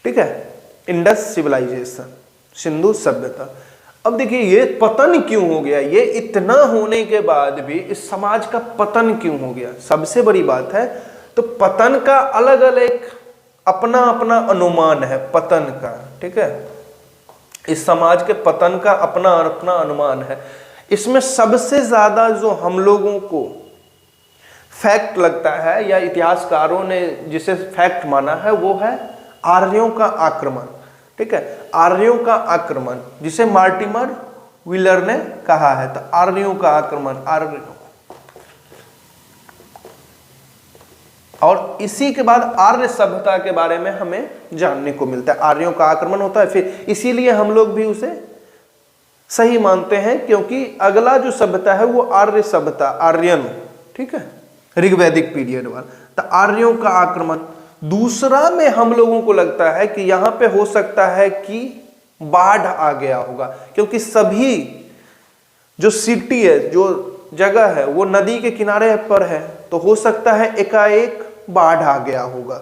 ठीक है। इंडस सिविलाइजेशन, सिंधु सभ्यता। अब देखिए, ये पतन क्यों हो गया? ये इतना होने के बाद भी इस समाज का पतन क्यों हो गया? सबसे बड़ी बात है, तो पतन का अलग अलग अपना अपना अनुमान है, पतन का, ठीक है। इस समाज के पतन का अपना अपना अनुमान है। इसमें सबसे ज्यादा जो हम लोगों को फैक्ट लगता है, या इतिहासकारों ने जिसे फैक्ट माना है, वो है आर्यों का आक्रमण, ठीक है। आर्यों का आक्रमण, जिसे मार्टिमर व्हीलर ने कहा है। तो आर्यों का आक्रमण, आर्यों, और इसी के बाद आर्य सभ्यता के बारे में हमें जानने को मिलता है। आर्यों का आक्रमण होता है, फिर इसीलिए हम लोग भी उसे सही मानते हैं, क्योंकि अगला जो सभ्यता है वो आर्य सभ्यता, आर्यन, ठीक है, ऋग्वैदिक पीरियड वाला। तो आर्यों का आक्रमण। दूसरा में हम लोगों को लगता है कि यहाँ पे हो सकता है कि बाढ़ आ गया होगा, क्योंकि सभी जो सिटी है, जो जगह है, वो नदी के किनारे पर है। तो हो सकता है एकाएक बाढ़ आ गया होगा,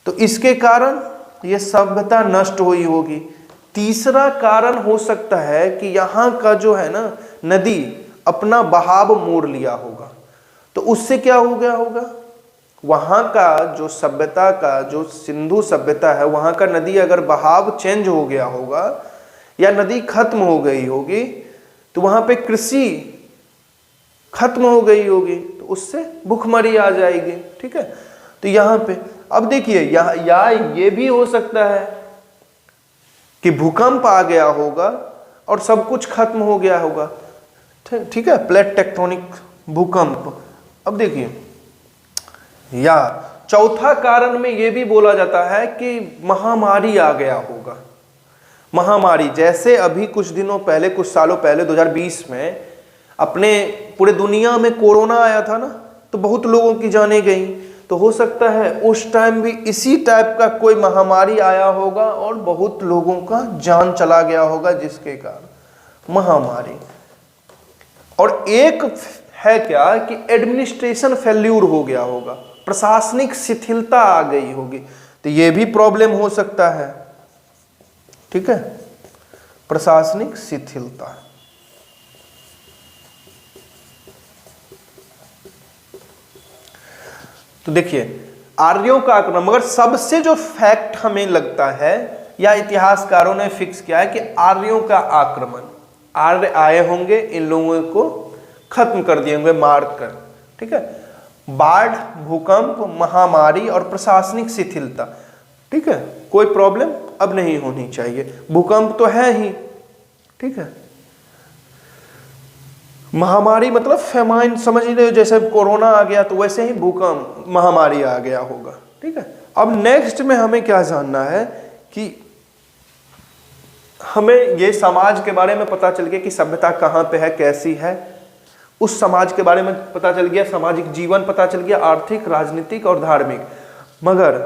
तो इसके कारण ये सभ्यता नष्ट हुई होगी। तीसरा कारण हो सकता है कि यहाँ का जो है ना, नदी अपना बहाव मोड़ लिया होगा। तो उससे क्या हो गया होगा, वहाँ का जो सभ्यता का, जो सिंधु सभ्यता है, वहाँ का नदी अगर बहाव चेंज हो गया होगा या नदी खत्म हो गई होगी, तो वहाँ पे कृषि खत्म हो गई होगी, तो उससे भूखमरी आ जाएगी, ठीक है। तो यहाँ पे अब देखिए, या ये भी हो सकता है कि भूकंप आ गया होगा और सब कुछ खत्म हो गया होगा, ठीक है, प्लेट टेक्टोनिक भूकंप। अब देखिए, या चौथा कारण में ये भी बोला जाता है कि महामारी आ गया होगा। महामारी, जैसे अभी कुछ दिनों पहले, कुछ सालों पहले 2020 में अपने पूरे दुनिया में कोरोना आया था ना, तो बहुत लोगों की जानें गई। तो हो सकता है उस टाइम भी इसी टाइप का कोई महामारी आया होगा और बहुत लोगों का जान चला गया होगा, जिसके कारण महामारी। और एक है क्या कि एडमिनिस्ट्रेशन फेल्यूर हो गया होगा, प्रशासनिक शिथिलता आ गई होगी, तो ये भी प्रॉब्लम हो सकता है, ठीक है, प्रशासनिक शिथिलता। तो देखिए, आर्यों का आक्रमण, मगर सबसे जो फैक्ट हमें लगता है या इतिहासकारों ने फिक्स किया है कि आर्यों का आक्रमण, आर्य आए होंगे, इन लोगों को खत्म कर दिए होंगे मार कर, ठीक है। बाढ़, भूकंप, महामारी और प्रशासनिक शिथिलता, ठीक है, कोई प्रॉब्लम अब नहीं होनी चाहिए। भूकंप तो है ही, ठीक है। महामारी मतलब फेमाइन, समझ ही रहे हो, जैसे कोरोना आ गया तो वैसे ही भूकंप महामारी आ गया होगा, ठीक है। अब नेक्स्ट में हमें क्या जानना है कि हमें ये समाज के बारे में पता चल गया कि सभ्यता कहाँ पे है, कैसी है, उस समाज के बारे में पता चल गया, सामाजिक जीवन पता चल गया, आर्थिक, राजनीतिक और धार्मिक। मगर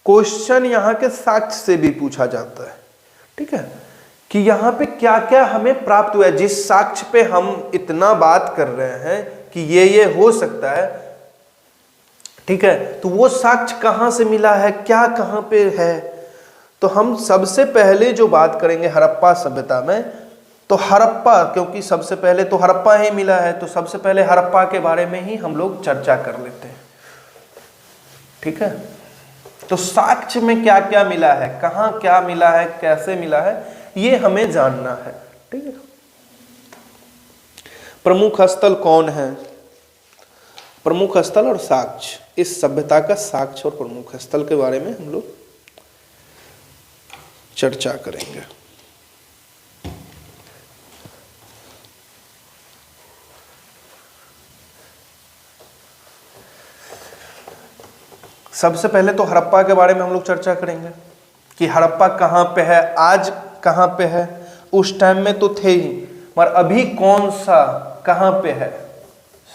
क्वेश्चन यहाँ के साक्ष्य से भी पूछा जाता है, ठीक है, कि यहाँ पे क्या क्या हमें प्राप्त हुआ है, जिस साक्ष्य पे हम इतना बात कर रहे हैं कि ये हो सकता है, ठीक है, तो वो साक्ष्य कहाँ से मिला है, क्या कहाँ पे है। तो हम सबसे पहले जो बात करेंगे हड़प्पा सभ्यता में, तो हड़प्पा, क्योंकि सबसे पहले तो हड़प्पा ही मिला है, तो सबसे पहले हड़प्पा के बारे में ही हम लोग चर्चा कर लेते हैं, ठीक है। तो साक्ष्य में क्या क्या मिला है, कहाँ क्या मिला है, कैसे मिला है, ये हमें जानना है, ठीक है। प्रमुख स्थल कौन है, प्रमुख स्थल और साक्ष्य, इस सभ्यता का साक्ष्य और प्रमुख स्थल के बारे में हम लोग चर्चा करेंगे। सबसे पहले तो हड़प्पा के बारे में हम लोग चर्चा करेंगे कि हड़प्पा कहाँ पे है, आज कहाँ पे है, उस टाइम में तो थे ही, मगर अभी कौन सा कहाँ पे है,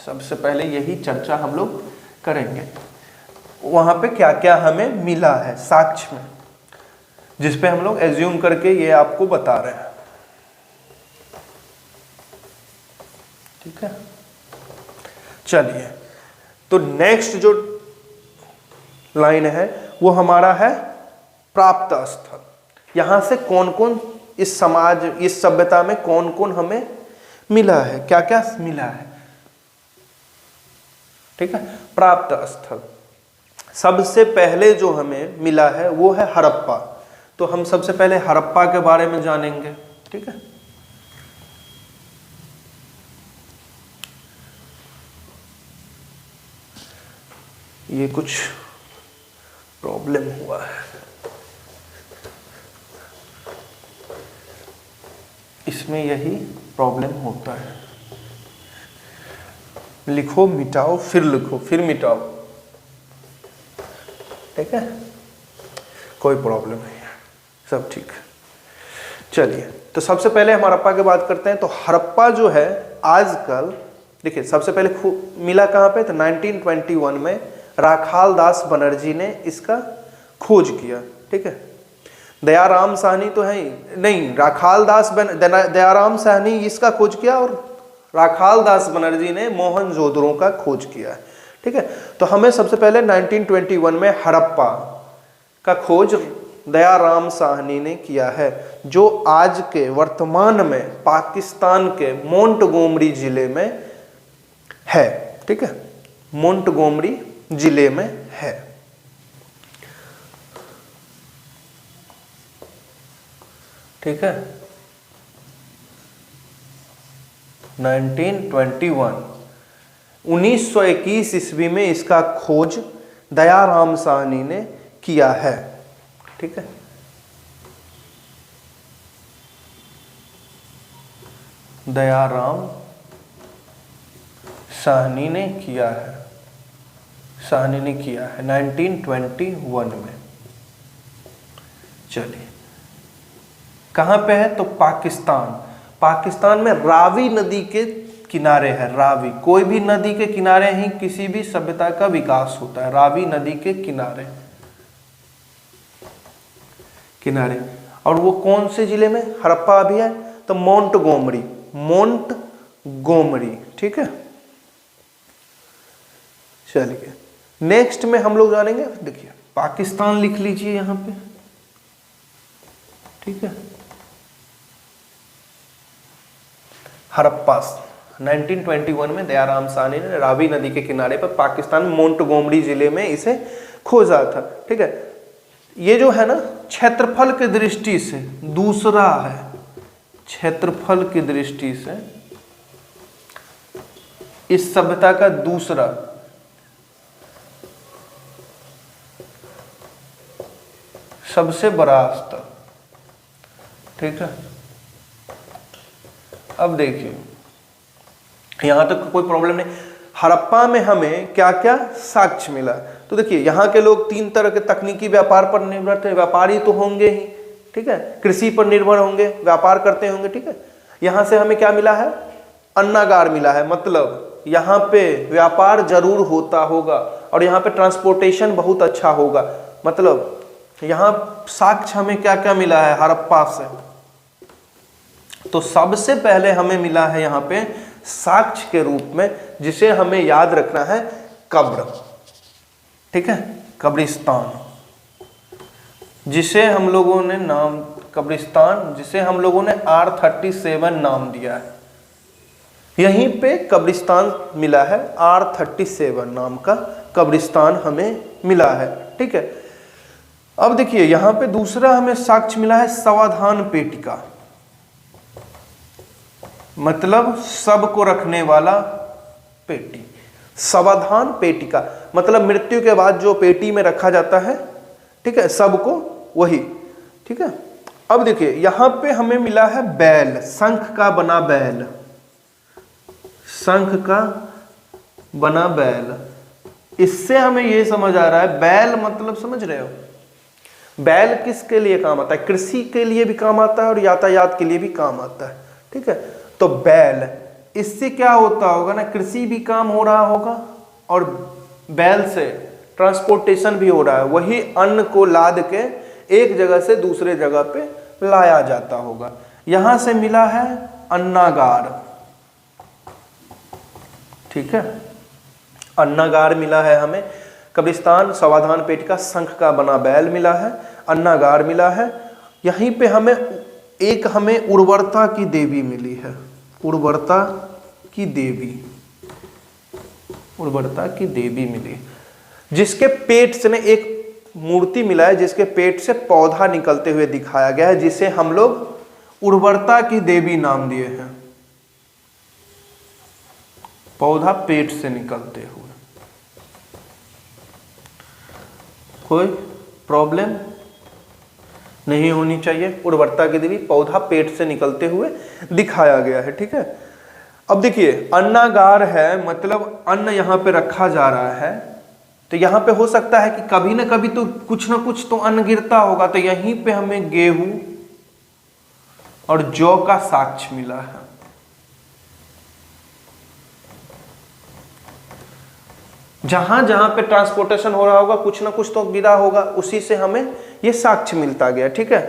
सबसे पहले यही चर्चा हम लोग करेंगे। वहाँ पे क्या क्या हमें मिला है साक्ष्य में, जिस पे हम लोग एज्यूम करके ये आपको बता रहे हैं, ठीक है। चलिए, तो नेक्स्ट जो लाइन है वो हमारा है प्राप्त स्थल। यहां से कौन कौन इस समाज, इस सभ्यता में कौन कौन हमें मिला है, क्या क्या मिला है, ठीक है। प्राप्त स्थल सबसे पहले जो हमें मिला है वो है हड़प्पा। तो हम सबसे पहले हड़प्पा के बारे में जानेंगे, ठीक है। ये कुछ प्रॉब्लम हुआ है, इसमें यही प्रॉब्लम होता है। लिखो मिटाओ, फिर लिखो, फिर मिटाओ, ठीक है, कोई प्रॉब्लम नहीं है, सब ठीक है। चलिए, तो सबसे पहले हम हड़प्पा की बात करते हैं। तो हड़प्पा जो है आजकल, देखिए सबसे पहले मिला कहाँ पे, तो 1921 में राखाल दास बनर्जी ने इसका खोज किया, ठीक है। दयाराम साहनी तो है ही नहीं, दयाराम साहनी इसका खोज किया और राखाल दास बनर्जी ने मोहनजोदड़ो का खोज किया है, ठीक है। तो हमें सबसे पहले 1921 में हड़प्पा का खोज दयाराम साहनी ने किया है, जो आज के वर्तमान में पाकिस्तान के मोंटगोमरी जिले में है, ठीक है, मोंटगोमरी जिले में है। ठीक है, 1921 ईस्वी में इसका खोज दयाराम साहनी ने किया है, ठीक है। दयाराम साहनी ने किया है, 1921 में। चलिए, कहाँ पे है, तो पाकिस्तान में रावी नदी के किनारे है। रावी, कोई भी नदी के किनारे ही किसी भी सभ्यता का विकास होता है, रावी नदी के किनारे। और वो कौन से जिले में हड़प्पा भी है, तो मोंटगोमरी, ठीक है। चलिए, नेक्स्ट में हम लोग जानेंगे, देखिए पाकिस्तान लिख लीजिए यहां पे, ठीक है। हड़प्पा 1921 में दयाराम साहनी ने रावी नदी के किनारे पर पाकिस्तान मोंटगोमरी जिले में इसे खोजा था, ठीक है। ये जो है ना क्षेत्रफल की दृष्टि से दूसरा है, क्षेत्रफल की दृष्टि से इस सभ्यता का दूसरा सबसे बड़ा स्तर। ठीक है, अब देखिए यहां तक कोई प्रॉब्लम नहीं। हड़प्पा में हमें क्या क्या साक्ष्य मिला, तो देखिए यहाँ के लोग 3 तरह के तकनीकी व्यापार पर निर्भर थे। व्यापारी तो होंगे ही, ठीक है, कृषि पर निर्भर होंगे, व्यापार करते होंगे। ठीक है, यहाँ से हमें क्या मिला है, अन्नागार मिला है, मतलब यहाँ पे व्यापार जरूर होता होगा और यहाँ पे ट्रांसपोर्टेशन बहुत अच्छा होगा। मतलब यहाँ साक्ष्य हमें क्या क्या मिला है हड़प्पा से, तो सबसे पहले हमें मिला है यहाँ पे साक्ष्य के रूप में, जिसे हमें याद रखना है, कब्र। ठीक है, कब्रिस्तान, जिसे हम लोगों ने नाम कब्रिस्तान, जिसे हम लोगों ने R37 नाम दिया है। यहीं पे कब्रिस्तान मिला है, R37 नाम का कब्रिस्तान हमें मिला है। ठीक है, अब देखिए यहां पे दूसरा हमें साक्ष्य मिला है सावधान पेटिका, मतलब सब को रखने वाला पेटी। सावधान पेटिका मतलब मृत्यु के बाद जो पेटी में रखा जाता है, ठीक है, सबको, वही। ठीक है, अब देखिए यहां पे हमें मिला है बैल, शंख का बना बैल, शंख का बना बैल। इससे हमें यह समझ आ रहा है, बैल मतलब समझ रहे हो, बैल किसके लिए काम आता है, कृषि के लिए भी काम आता है और यातायात के लिए भी काम आता है। ठीक है, तो बैल, इससे क्या होता होगा ना, कृषि भी काम हो रहा होगा और बैल से ट्रांसपोर्टेशन भी हो रहा है, वही अन्न को लाद के एक जगह से दूसरे जगह पे लाया जाता होगा। यहां से मिला है अन्नागार। ठीक है, अन्नागार मिला है हमें, कब्रिस्तान, सावधान पेटिका, शंख का बना बैल मिला है, अन्नागार मिला है। यहीं पे हमें उर्वरता की देवी मिली है, उर्वरता की देवी, उर्वरता की देवी मिली, जिसके पेट से एक मूर्ति मिला है, जिसके पेट से पौधा निकलते हुए दिखाया गया है, जिसे हम लोग उर्वरता की देवी नाम दिए हैं। पौधा पेट से निकलते हुए, कोई प्रॉब्लम नहीं होनी चाहिए। उर्वरता की देवी, पौधा पेट से निकलते हुए दिखाया गया है। ठीक है, अब देखिए अन्नागार है, मतलब अन्न यहां पे रखा जा रहा है, तो यहां पे हो सकता है कि कभी ना कभी तो कुछ ना कुछ तो अन्न गिरता होगा, तो यहीं पे हमें गेहूं और जौ का साक्ष्य मिला है। जहां जहां पे ट्रांसपोर्टेशन हो रहा होगा, कुछ ना कुछ तो गिरा होगा, उसी से हमें ये साक्ष्य मिलता गया। ठीक है,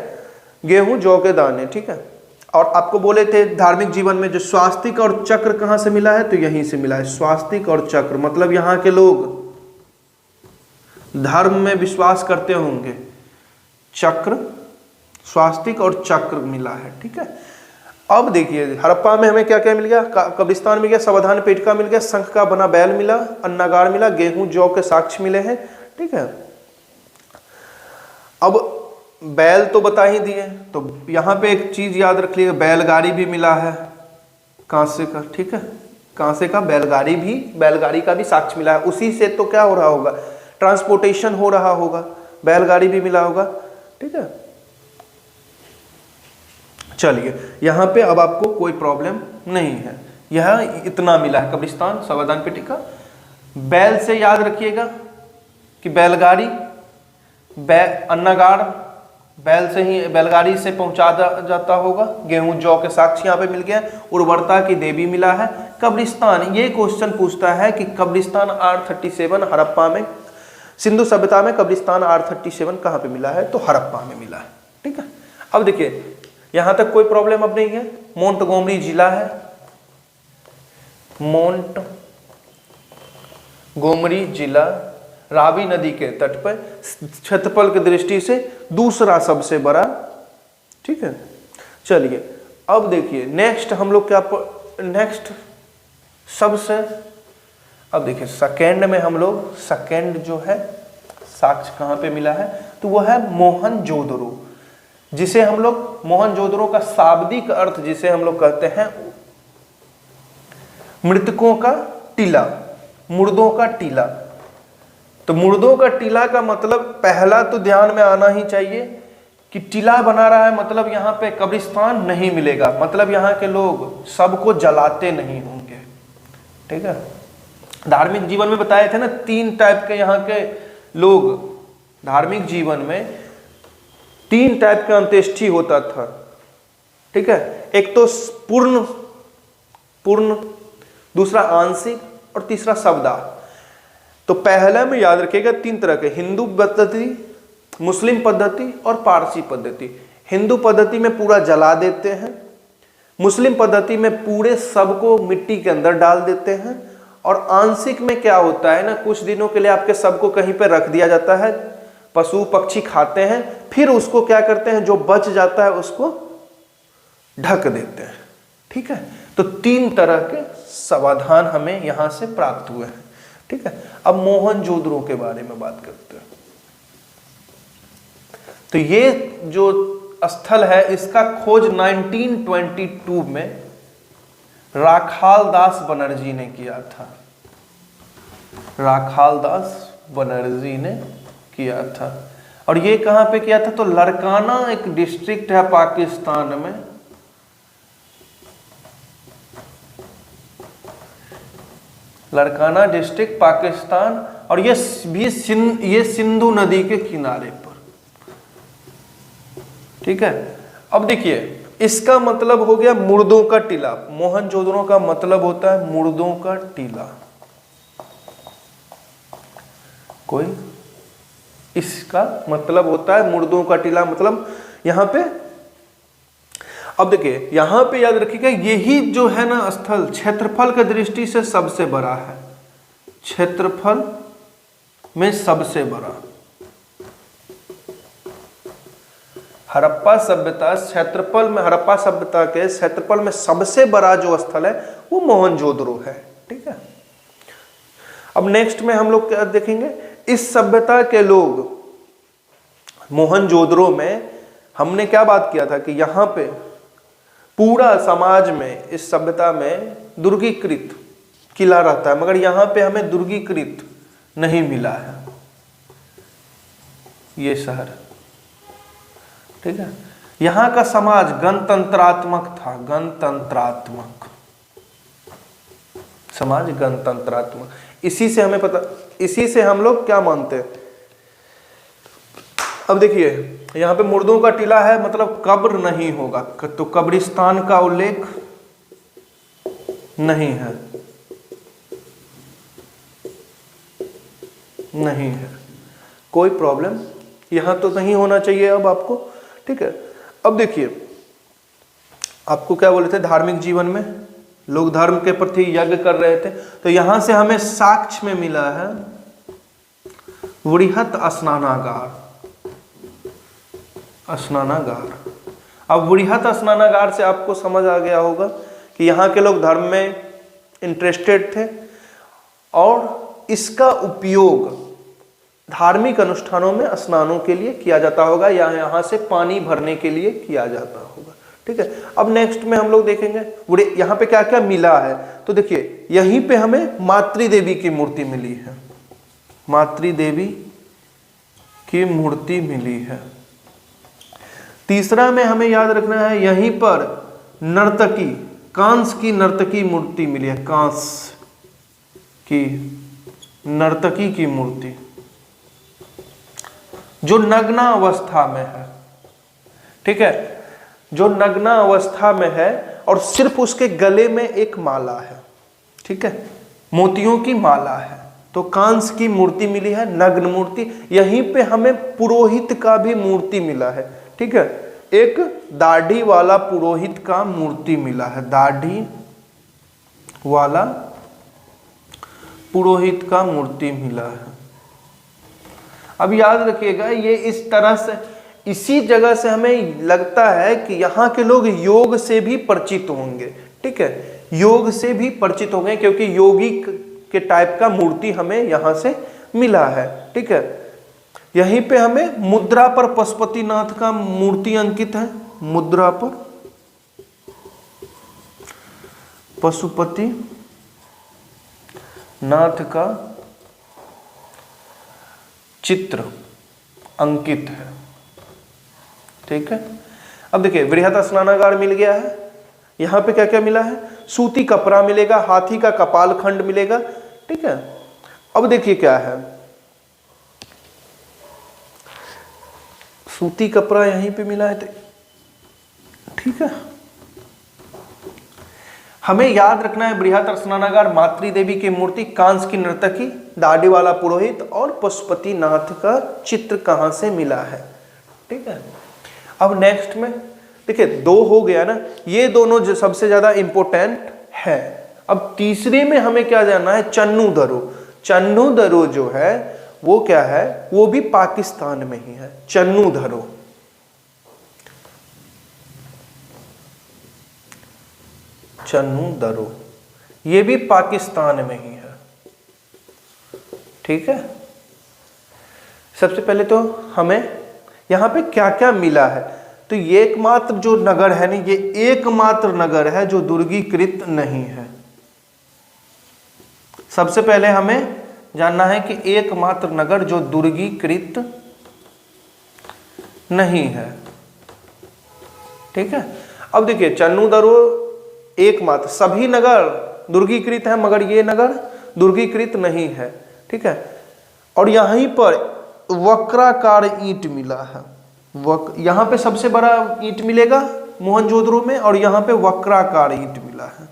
गेहूं जौ के दाने। ठीक है, और आपको बोले थे धार्मिक जीवन में जो स्वास्तिक और चक्र कहां से मिला है, तो यहीं से मिला है, स्वास्तिक और चक्र, मतलब यहां के लोग धर्म में विश्वास करते होंगे, चक्र, स्वास्तिक और चक्र मिला है। ठीक है, अब देखिए हड़प्पा में हमें क्या क्या मिल गया, कब्रिस्तान मिल गया, सावधान पेटिका मिल गया, शंख का बना बैल मिला, अन्नागार मिला, गेहूं जौ के साक्ष्य मिले हैं। ठीक है, अब बैल तो बता ही दिए, तो यहां पे एक चीज याद रख लीजिए, बैलगाड़ी भी मिला है, कांसे का। ठीक है, कांसे का बैलगाड़ी का भी साक्ष्य मिला है। उसी से तो क्या हो रहा होगा, ट्रांसपोर्टेशन हो रहा होगा, बैलगाड़ी भी मिला होगा। ठीक है, चलिए यहां पे अब आपको कोई प्रॉब्लम नहीं है। यह इतना मिला है, कब्रिस्तान, सावधान पेटिका। बैल से याद रखिएगा कि बैलगाड़ी, अन्नागार बैल से ही, बैलगाड़ी से पहुंचा जाता होगा। गेहूं जौ के साक्ष्य यहाँ पे मिल गया, उर्वरता की देवी मिला है। कब्रिस्तान, ये क्वेश्चन पूछता है कि कब्रिस्तान R37 हड़प्पा में, सिंधु सभ्यता में कब्रिस्तान R37 कहाँ पे मिला है, तो हड़प्पा में मिला है। ठीक है, अब देखिए यहां तक कोई प्रॉब्लम अब नहीं है। मोंटगोमरी जिला है, मोंटगोमरी जिला रावी नदी के तट पर, क्षेत्रफल की दृष्टि से दूसरा सबसे बड़ा। ठीक है, चलिए अब देखिए नेक्स्ट हम लोग क्या, नेक्स्ट सबसे, अब देखिए सेकेंड में हम लोग, सेकेंड जो है साक्ष्य कहाँ पे मिला है, तो वह है मोहनजोदड़ो, जिसे हम लोग मोहनजोदड़ो का शाब्दिक अर्थ जिसे हम लोग कहते हैं मृतकों का टीला, मुर्दों का टीला। तो मुर्दों का टीला का मतलब पहला तो ध्यान में आना ही चाहिए कि टीला बना रहा है, मतलब यहाँ पे कब्रिस्तान नहीं मिलेगा, मतलब यहाँ के लोग सबको जलाते नहीं होंगे। ठीक है, धार्मिक जीवन में बताए थे ना 3 टाइप के यहाँ के लोग, धार्मिक जीवन में 3 टाइप का अंत्येष्टि होता था। ठीक है, एक तो पूर्ण, दूसरा आंशिक और तीसरा शवदाह। तो पहला में याद रखिएगा 3 तरह के, हिंदू पद्धति, मुस्लिम पद्धति और पारसी पद्धति। हिंदू पद्धति में पूरा जला देते हैं, मुस्लिम पद्धति में पूरे सबको मिट्टी के अंदर डाल देते हैं, और आंशिक में क्या होता है ना, कुछ दिनों के लिए आपके सबको कहीं पे रख दिया जाता है, पशु पक्षी खाते हैं, फिर उसको क्या करते हैं, जो बच जाता है उसको ढक देते हैं। ठीक है, तो 3 तरह के समाधान हमें यहां से प्राप्त हुए हैं। ठीक है, अब मोहनजोदड़ो के बारे में बात करते हैं। तो ये जो स्थल है इसका खोज 1922 में राखालदास बनर्जी ने किया था, राखालदास बनर्जी ने किया था। और ये कहां पे किया था, तो लड़काना एक डिस्ट्रिक्ट है पाकिस्तान में, लड़काना डिस्ट्रिक्ट पाकिस्तान, और ये भी सिंधु नदी के किनारे पर। ठीक है, अब देखिए इसका मतलब हो गया मुर्दों का टीला। मोहनजोदड़ो का मतलब होता है मुर्दों का टीला। कोई इसका मतलब होता है मुर्दों का टीला, मतलब यहां पे, अब देखिए यहां पे याद रखिएगा यही जो है ना स्थल क्षेत्रफल की दृष्टि से सबसे बड़ा है, क्षेत्रफल में सबसे बड़ा। हड़प्पा सभ्यता क्षेत्रफल में, हड़प्पा सभ्यता के क्षेत्रफल में सबसे बड़ा जो स्थल है वो मोहनजोदड़ो है। ठीक है, अब नेक्स्ट में हम लोग क्या देखेंगे, इस सभ्यता के लोग, मोहनजोदड़ो में हमने क्या बात किया था कि यहाँ पे पूरा समाज में, इस सभ्यता में दुर्गीकृत किला रहता है, मगर यहाँ पे हमें दुर्गीकृत नहीं मिला है ये शहर। ठीक है, यहाँ का समाज गणतंत्रात्मक था, गणतंत्रात्मक समाज, गणतंत्रात्मक। इसी से हमें पता, इसी से हम लोग क्या मानते हैं। अब देखिए यहाँ पे मुर्दों का टीला है, मतलब कब्र नहीं होगा, तो कब्रिस्तान का उल्लेख नहीं है, नहीं है, कोई प्रॉब्लम यहां तो नहीं होना चाहिए अब आपको। ठीक है, अब देखिए आपको क्या बोले थे, धार्मिक जीवन में लोग धर्म के प्रति यज्ञ कर रहे थे, तो यहां से हमें साक्ष्य में मिला है वृहत स्नानागार, स्नानागार। अब वृहत स्नानागार से आपको समझ आ गया होगा कि यहाँ के लोग धर्म में इंटरेस्टेड थे और इसका उपयोग धार्मिक अनुष्ठानों में स्नानों के लिए किया जाता होगा या यहाँ से पानी भरने के लिए किया जाता होगा। ठीक है, अब नेक्स्ट में हम लोग देखेंगे यहाँ पे क्या क्या मिला है। तो देखिए यहीं पे हमें मातृ देवी की मूर्ति मिली है, मातृ देवी की मूर्ति मिली है। तीसरा में हमें याद रखना है यहीं पर नर्तकी, कांस की नर्तकी मूर्ति मिली है, कांस की नर्तकी की मूर्ति जो नग्ना अवस्था में है। ठीक है, जो नग्ना अवस्था में है और सिर्फ उसके गले में एक माला है। ठीक है, मोतियों की माला है। तो कांस की मूर्ति मिली है, नग्न मूर्ति। यहीं पे हमें पुरोहित का भी मूर्ति मिला है। ठीक है, एक दाढ़ी वाला पुरोहित का मूर्ति मिला है, दाढ़ी वाला पुरोहित का मूर्ति मिला है। अब याद रखिएगा ये इस तरह से, इसी जगह से हमें लगता है कि यहाँ के लोग योग से भी परिचित होंगे। ठीक है, योग से भी परिचित होंगे क्योंकि योगी के टाइप का मूर्ति हमें यहाँ से मिला है। ठीक है, यहीं पे हमें मुद्रा पर पशुपतिनाथ का मूर्ति अंकित है, मुद्रा पर पशुपति नाथ का चित्र अंकित है। ठीक है, अब देखिए बृहत स्नानागार मिल गया है। यहां पे क्या क्या मिला है? सूती कपड़ा मिलेगा, हाथी का कपाल खंड मिलेगा। ठीक है, अब देखिए क्या है, सूती कपड़ा यहीं पे मिला है। ठीक है, हमें याद रखना है बृहत स्नानागार, मातृ देवी की मूर्ति, कांस की नर्तकी, दाढ़ी वाला पुरोहित और पशुपति नाथ का चित्र कहां से मिला है। ठीक है, अब नेक्स्ट में देखिए 2 हो गया ना, ये दोनों जो सबसे ज्यादा इंपॉर्टेंट है। अब तीसरे में हमें क्या जानना है? चन्नू दरो। चन्नू दरो जो है वो क्या है? वो भी पाकिस्तान में ही है। चन्नू दरो, चन्नू दरो ये भी पाकिस्तान में ही है। ठीक है, सबसे पहले तो हमें यहां पे क्या क्या मिला है, तो ये एकमात्र जो नगर है ना, ये एकमात्र नगर है जो दुर्गीकृत नहीं है। सबसे पहले हमें जानना है कि एकमात्र नगर जो दुर्गीकृत नहीं है। ठीक है, अब देखिए चन्नू दरो एकमात्र, सभी नगर दुर्गीकृत है मगर ये नगर दुर्गीकृत नहीं है। ठीक है, और यहीं पर वक्राकार ईंट मिला है। यहां पे सबसे बड़ा ईंट मिलेगा मोहनजोदड़ो में, और यहां पे वक्राकार ईंट मिला है।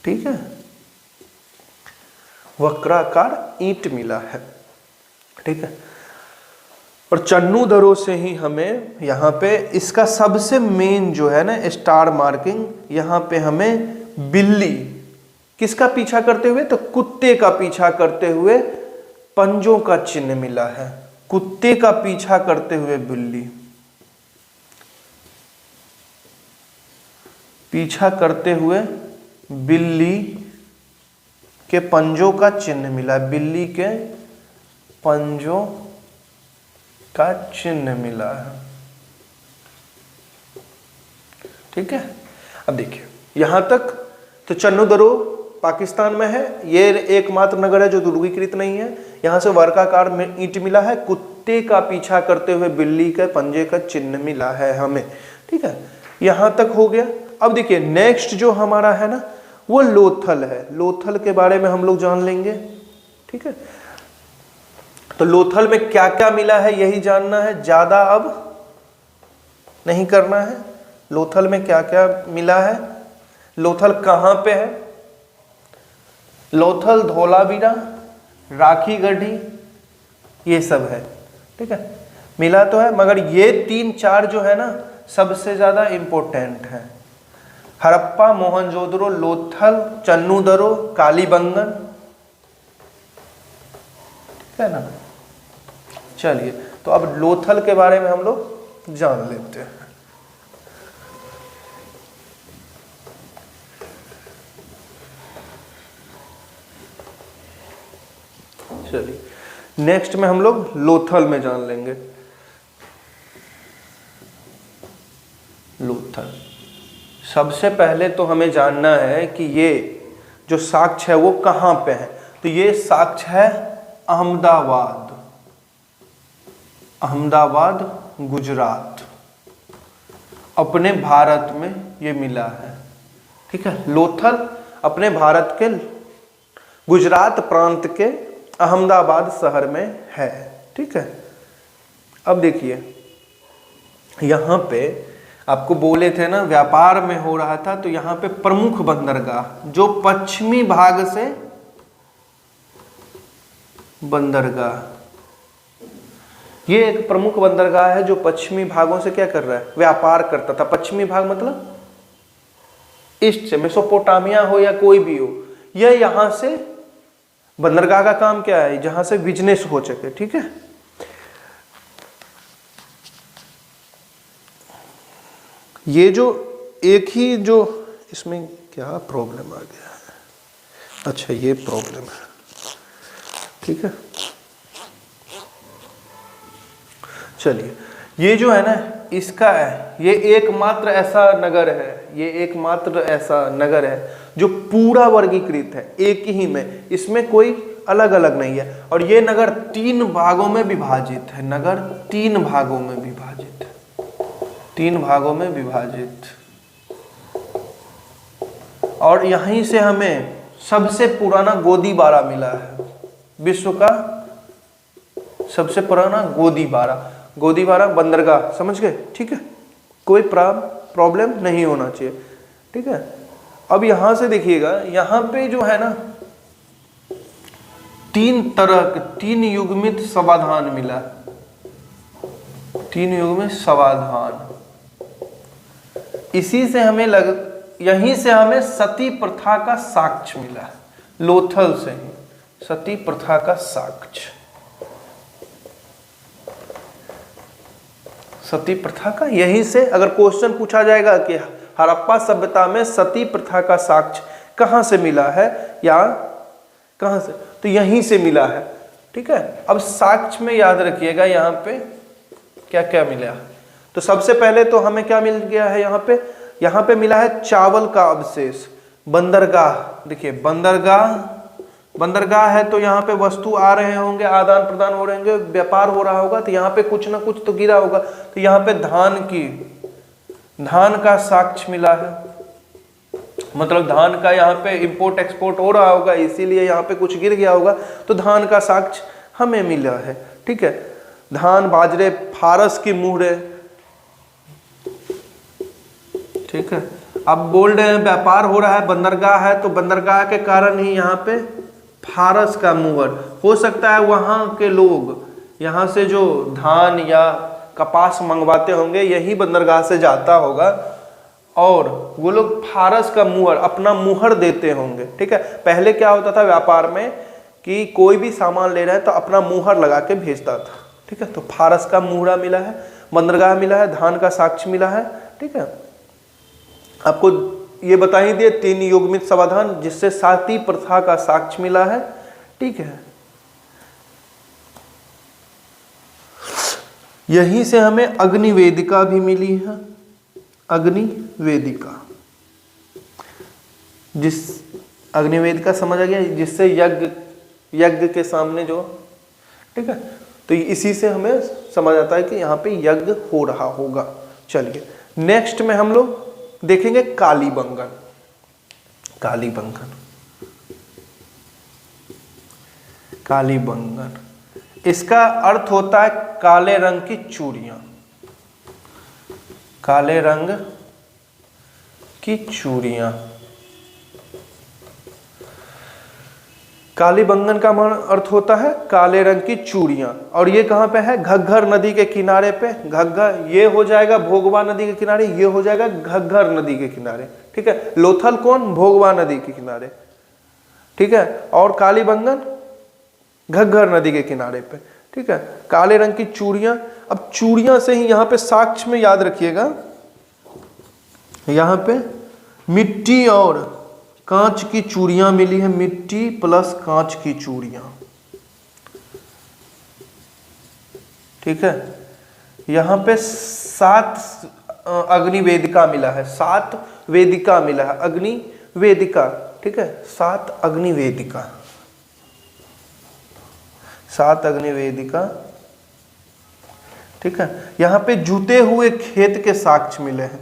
ठीक है, वक्राकार ईंट मिला है। ठीक है, और चन्नू दरो से ही हमें यहाँ पे इसका सबसे मेन जो है ना स्टार मार्किंग, यहाँ पे हमें बिल्ली किसका पीछा करते हुए? तो कुत्ते का पीछा करते हुए पंजों का चिन्ह मिला है। कुत्ते का पीछा करते हुए बिल्ली, पीछा करते हुए बिल्ली के पंजों का चिन्ह मिला है। बिल्ली के पंजों का चिन्ह मिला है। ठीक है, अब देखिए यहां तक तो चन्नू दरो पाकिस्तान में है, ये एकमात्र नगर है जो दुर्गीकृत नहीं है। यहां से वर्गाकार में ईंट मिला है, कुत्ते का पीछा करते हुए बिल्ली के पंजे का चिन्ह मिला है हमें। ठीक है, यहां तक हो गया। अब देखिए नेक्स्ट जो हमारा है ना वो लोथल है। लोथल के बारे में हम लोग जान लेंगे। ठीक है, तो लोथल में क्या क्या मिला है यही जानना है, ज्यादा अब नहीं करना है। लोथल में क्या क्या मिला है, लोथल कहां पे है? लोथल, धोलावीरा, राखी गढ़ी, ये सब है। ठीक है, मिला तो है मगर ये 3-4 जो है ना सबसे ज्यादा इंपॉर्टेंट है। हड़प्पा, मोहनजोदड़ो, लोथल, चन्नू दरो, कालीबंगन। ठीक है ना, चलिए तो अब लोथल के बारे में हम लोग जान लेते हैं। चलिए नेक्स्ट में हम लोग लोथल में जान लेंगे। लोथल सबसे पहले तो हमें जानना है कि ये जो साक्ष्य है वो कहां पे है। तो ये साक्ष्य है अहमदाबाद, अहमदाबाद गुजरात, अपने भारत में ये मिला है। ठीक है, लोथल अपने भारत के गुजरात प्रांत के अहमदाबाद शहर में है। ठीक है, अब देखिए यहां पे आपको बोले थे ना व्यापार में हो रहा था, तो यहां पे प्रमुख बंदरगाह जो पश्चिमी भाग से बंदरगाह, ये एक प्रमुख बंदरगाह है जो पश्चिमी भागों से क्या कर रहा है? व्यापार करता था। पश्चिमी भाग मतलब ईस्ट से, मेसोपोटामिया हो या कोई भी हो, यह यहां से बंदरगाह का काम क्या है? जहां से बिजनेस हो सके। ठीक है, ये जो एक ही जो इसमें क्या प्रॉब्लम आ गया है? अच्छा ये प्रॉब्लम है, ठीक है, चलिए ये जो है ना इसका है, ये एकमात्र ऐसा नगर है, ये एकमात्र ऐसा नगर है जो पूरा वर्गीकृत है एक ही में, इसमें कोई अलग अलग नहीं है। और ये नगर 3 भागों में विभाजित है, नगर 3 भागों में विभाजित है, 3 भागों में विभाजित। और यहीं से हमें सबसे पुराना गोदीबारा मिला है, विश्व का सबसे पुराना गोदीबारा बंदरगाह, समझ गए? ठीक है, कोई प्रॉब्लम नहीं होना चाहिए। ठीक है, अब यहां से देखिएगा, यहां पे जो है ना 3 युग्मित समाधान मिला, 3 युग्मित समाधान। इसी से हमें यहीं से हमें सती प्रथा का साक्ष्य मिला, लोथल से ही सती प्रथा का साक्ष्य, सती प्रथा का। यहीं से अगर क्वेश्चन पूछा जाएगा कि हड़प्पा सभ्यता में सती प्रथा का साक्ष्य कहां से मिला है या कहां से, तो यहीं से मिला है। ठीक है, अब साक्ष्य में याद रखिएगा यहाँ पे क्या क्या मिला। तो सबसे पहले तो हमें क्या मिल गया है, यहाँ पे मिला है चावल का अवशेष। बंदरगाह, देखिए बंदरगाह है तो यहाँ पे वस्तु आ रहे होंगे, आदान प्रदान हो रहे होंगे, व्यापार हो रहा होगा, तो यहाँ पे कुछ ना कुछ तो गिरा होगा। तो यहाँ पे धान का साक्ष्य मिला है, मतलब धान का यहाँ पे इंपोर्ट एक्सपोर्ट हो रहा होगा, इसीलिए यहाँ पे कुछ गिर गया होगा, तो धान का साक्ष्य हमें मिला है। ठीक है, धान, बाजरे, फारस की मुहरे। ठीक है, अब बोल रहे हैं व्यापार हो रहा है, बंदरगाह है, तो बंदरगाह के कारण ही यहाँ पे फारस का मुहर। हो सकता है वहाँ के लोग यहाँ से जो धान या कपास मंगवाते होंगे यही बंदरगाह से जाता होगा, और वो लोग फारस का मुहर, अपना मुहर देते होंगे। ठीक है, पहले क्या होता था व्यापार में कि कोई भी सामान ले रहा है तो अपना मुहर लगा के भेजता था। ठीक है, तो फारस का मुहरा मिला है, बंदरगाह मिला है, धान का साक्ष्य मिला है। ठीक है, आपको ये बता ही दिए 3 युग्मित समाधान, जिससे सती प्रथा का साक्ष्य मिला है। ठीक है, यहीं से हमें अग्निवेदिका भी मिली है, अग्निवेदिका, अग्निवेदिका समझ आ गया, जिससे यज्ञ के सामने जो, ठीक है, तो इसी से हमें समझ आता है कि यहाँ पे यज्ञ हो रहा होगा। चलिए नेक्स्ट में हम लोग देखेंगे कालीबंगन। कालीबंगन, इसका अर्थ होता है काले रंग की चूड़ियां, काले रंग की चूड़ियां। कालीबंगन का अर्थ होता है काले रंग की चूड़ियां, और ये कहां पे है, घग्गर नदी के किनारे पे। घग्गर ये हो जाएगा भोगवा नदी के किनारे, ये हो जाएगा घग्गर नदी के किनारे। ठीक है, लोथल कौन, भोगवा नदी के किनारे। ठीक है, और कालीबंगन घग्गर नदी के किनारे पे। ठीक है, काले रंग की चूड़ियां। अब चूड़ियां से ही यहाँ पे साक्ष्य में याद रखिएगा, यहाँ पे मिट्टी और कांच की चूड़ियां मिली है, मिट्टी प्लस कांच की चूड़ियां। ठीक है, यहाँ पे 7 अग्निवेदिका मिला है, 7 वेदिका मिला है, अग्निवेदिका। ठीक है, 7 अग्निवेदिका, 7 अग्निवेदिका। ठीक है, यहाँ पे जूते हुए खेत के साक्ष्य मिले हैं,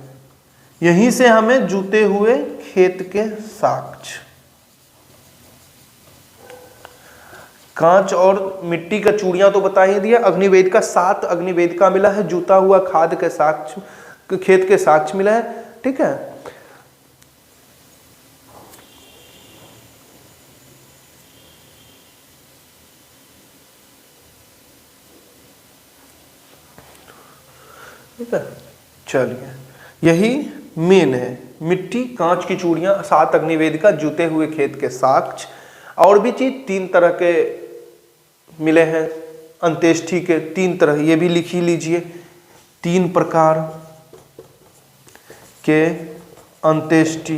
यहीं से हमें जूते हुए खेत के साक्ष्य। कांच और मिट्टी का चूड़ियां तो बता ही दिया। अग्निवेदिका 7 अग्निवेदिका मिला है, जूता हुआ खाद के साक्ष्य, खेत के साक्ष्य मिला है। ठीक है, ठीक है, चलिए यही मेन है, मिट्टी, कांच की चूड़ियां, 7 अग्निवेदिका, जूते हुए खेत के साक्ष्य। और भी चीज 3 तरह के मिले हैं, अंत्येष्टि के 3 तरह, ये भी लिख ही लीजिए। 3 प्रकार के अंत्येष्टि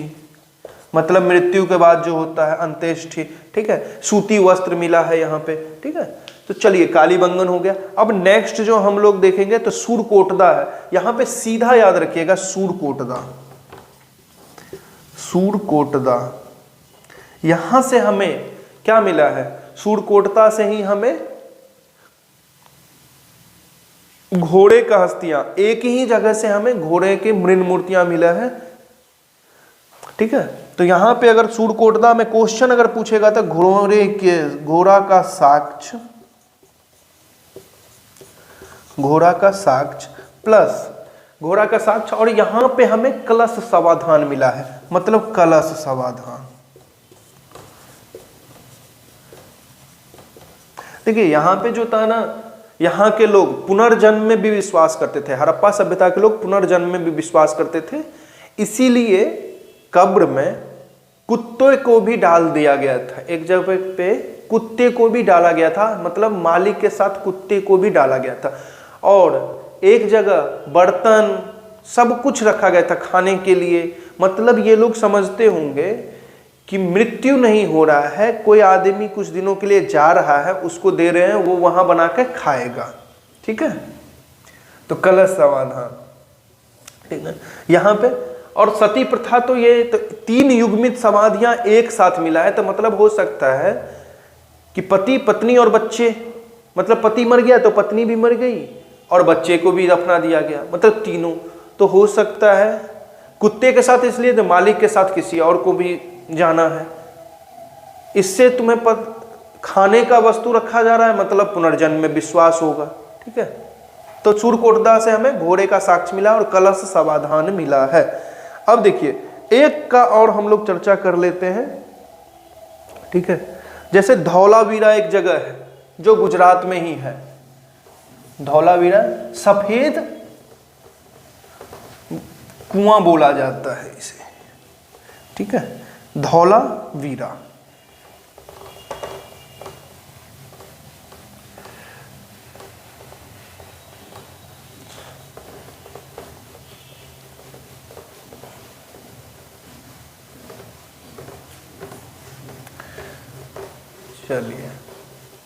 मतलब मृत्यु के बाद जो होता है अंत्येष्टि, ठीक है। सूती वस्त्र मिला है यहाँ पे, ठीक है। तो चलिए कालीबंगन हो गया। अब नेक्स्ट जो हम लोग देखेंगे तो सूरकोटदा है। यहाँ पे सीधा याद रखिएगा सूरकोटदा, सूरकोटदा। यहां से हमें क्या मिला है, सूरकोटदा से ही हमें घोड़े का हस्तियां, एक ही जगह से हमें घोड़े के मृण मूर्तियां मिला है, ठीक है। तो यहां पे अगर सूरकोटदा में क्वेश्चन अगर पूछेगा तो घोड़ा का साक्ष्य, घोड़ा का साक्ष्य प्लस घोड़ा का साक्ष्य, और यहां पे हमें कलश समाधान मिला है, मतलब कलश समाधान। देखिए यहां पे जो था ना, यहाँ के लोग पुनर्जन्म में भी विश्वास करते थे। हड़प्पा सभ्यता के लोग पुनर्जन्म में भी विश्वास करते थे, इसीलिए कब्र में कुत्ते को भी डाल दिया गया था। एक जगह पे कुत्ते को भी डाला गया था, मतलब मालिक के साथ कुत्ते को भी डाला गया था। और एक जगह बर्तन सब कुछ रखा गया था खाने के लिए। मतलब ये लोग समझते होंगे कि मृत्यु नहीं हो रहा है, कोई आदमी कुछ दिनों के लिए जा रहा है, उसको दे रहे हैं, वो वहां बना के खाएगा, ठीक है। तो कलश समाधान, ठीक है यहाँ पे। और सती प्रथा तो ये तो 3 युग्मित समाधियां एक साथ मिला है, तो मतलब हो सकता है कि पति पत्नी और बच्चे, मतलब पति मर गया तो पत्नी भी मर गई और बच्चे को भी दफना दिया गया, मतलब तीनों। तो हो सकता है कुत्ते के साथ इसलिए तो मालिक के साथ किसी और को भी जाना है। इससे तुम्हें खाने का वस्तु रखा जा रहा है, मतलब पुनर्जन्म में विश्वास होगा, ठीक है। तो सूरकोटदा से हमें घोड़े का साक्ष्य मिला और कलश समाधान मिला है। अब देखिए एक का और हम लोग चर्चा कर लेते हैं, ठीक है। जैसे धौलावीरा एक जगह है जो गुजरात में ही है। धौलावीरा सफेद कुआं बोला जाता है इसे, ठीक है, धौलावीरा। चलिए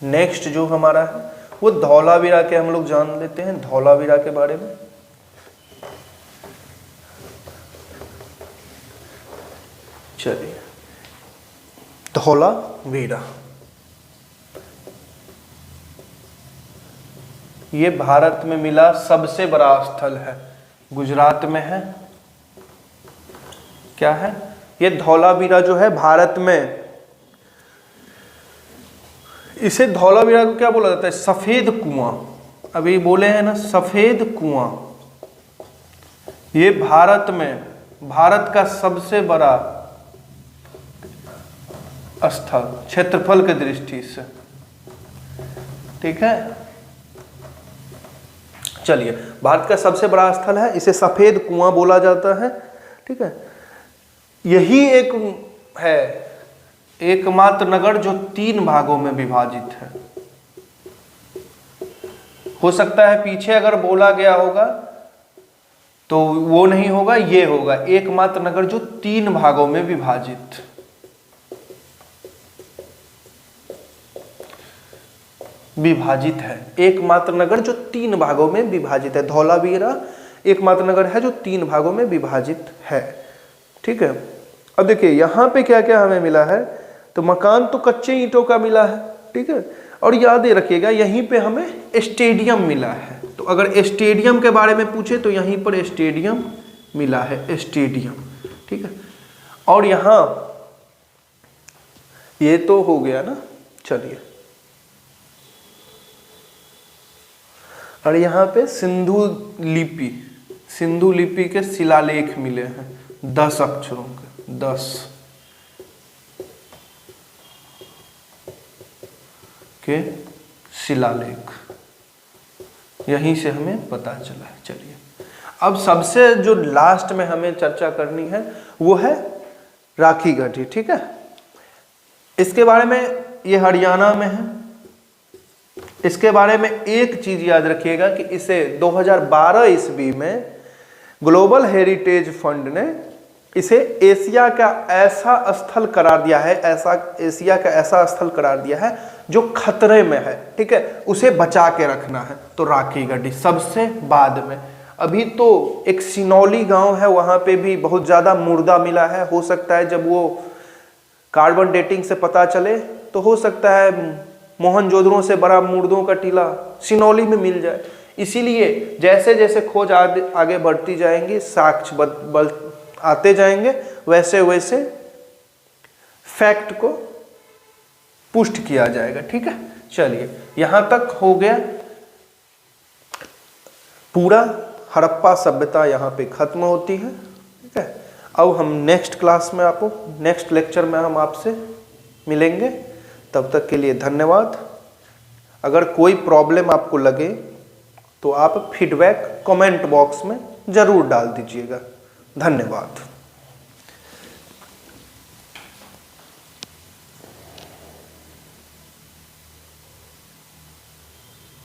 नेक्स्ट जो हमारा है वो धौलावीरा के हम लोग जान लेते हैं, धौलावीरा के बारे में। चलिए धौलावीरा ये भारत में मिला सबसे बड़ा स्थल है, गुजरात में है। क्या है ये धौलावीरा जो है भारत में, इसे धौलावीरा को क्या बोला जाता है, सफेद कुआं। अभी बोले हैं ना सफेद कुआं, ये भारत में, भारत का सबसे बड़ा स्थल क्षेत्रफल के दृष्टि से, ठीक है। चलिए भारत का सबसे बड़ा स्थल है, इसे सफेद कुआं बोला जाता है, ठीक है। यही एक है एकमात्र नगर जो 3 भागों में विभाजित है। हो सकता है पीछे अगर बोला गया होगा तो वो नहीं होगा, ये होगा एकमात्र नगर जो 3 भागों में विभाजित, है। एकमात्र नगर जो 3 भागों में विभाजित है, धौलावीरा एकमात्र नगर है जो 3 भागों में विभाजित है, ठीक है। अब देखिए यहाँ पे क्या क्या हमें मिला है, तो मकान तो कच्चे ईंटों का मिला है, ठीक है। और याद रखिएगा यहीं पे हमें स्टेडियम मिला है। तो अगर स्टेडियम के बारे में पूछे तो यहीं पर स्टेडियम मिला है, स्टेडियम, ठीक है। और यहाँ ये तो हो गया ना, चलिए। और यहाँ पे सिंधु लिपि के शिलालेख मिले हैं 10 अक्षरों के, 10 के शिलालेख, यहीं से हमें पता चला है। चलिए अब सबसे जो लास्ट में हमें चर्चा करनी है वो है राखी गढ़ी, ठीक है। इसके बारे में, ये हरियाणा में है। इसके बारे में एक चीज याद रखिएगा कि इसे 2012 ईस्वी में ग्लोबल हेरिटेज फंड ने इसे एशिया का ऐसा स्थल करार दिया है, एशिया का ऐसा स्थल करार दिया है जो खतरे में है, ठीक है, उसे बचा के रखना है। तो राखी गढ़ी सबसे बाद में। अभी तो एक सिनौली गांव है, वहां पे भी बहुत ज्यादा मुर्दा मिला है। हो सकता है जब वो कार्बन डेटिंग से पता चले तो हो सकता है मोहनजोदड़ो से बड़ा मुर्दों का टीला सिनौली में मिल जाए। इसीलिए जैसे जैसे खोज आगे बढ़ती जाएंगी, साक्ष्य आते जाएंगे, वैसे वैसे फैक्ट को पुष्ट किया जाएगा, ठीक है। चलिए यहां तक हो गया, पूरा हड़प्पा सभ्यता यहाँ पे खत्म होती है, ठीक है। अब हम नेक्स्ट क्लास में नेक्स्ट लेक्चर में हम आपसे मिलेंगे। तब तक के लिए धन्यवाद। अगर कोई प्रॉब्लम आपको लगे तो आप फीडबैक कमेंट बॉक्स में ज़रूर डाल दीजिएगा। धन्यवाद।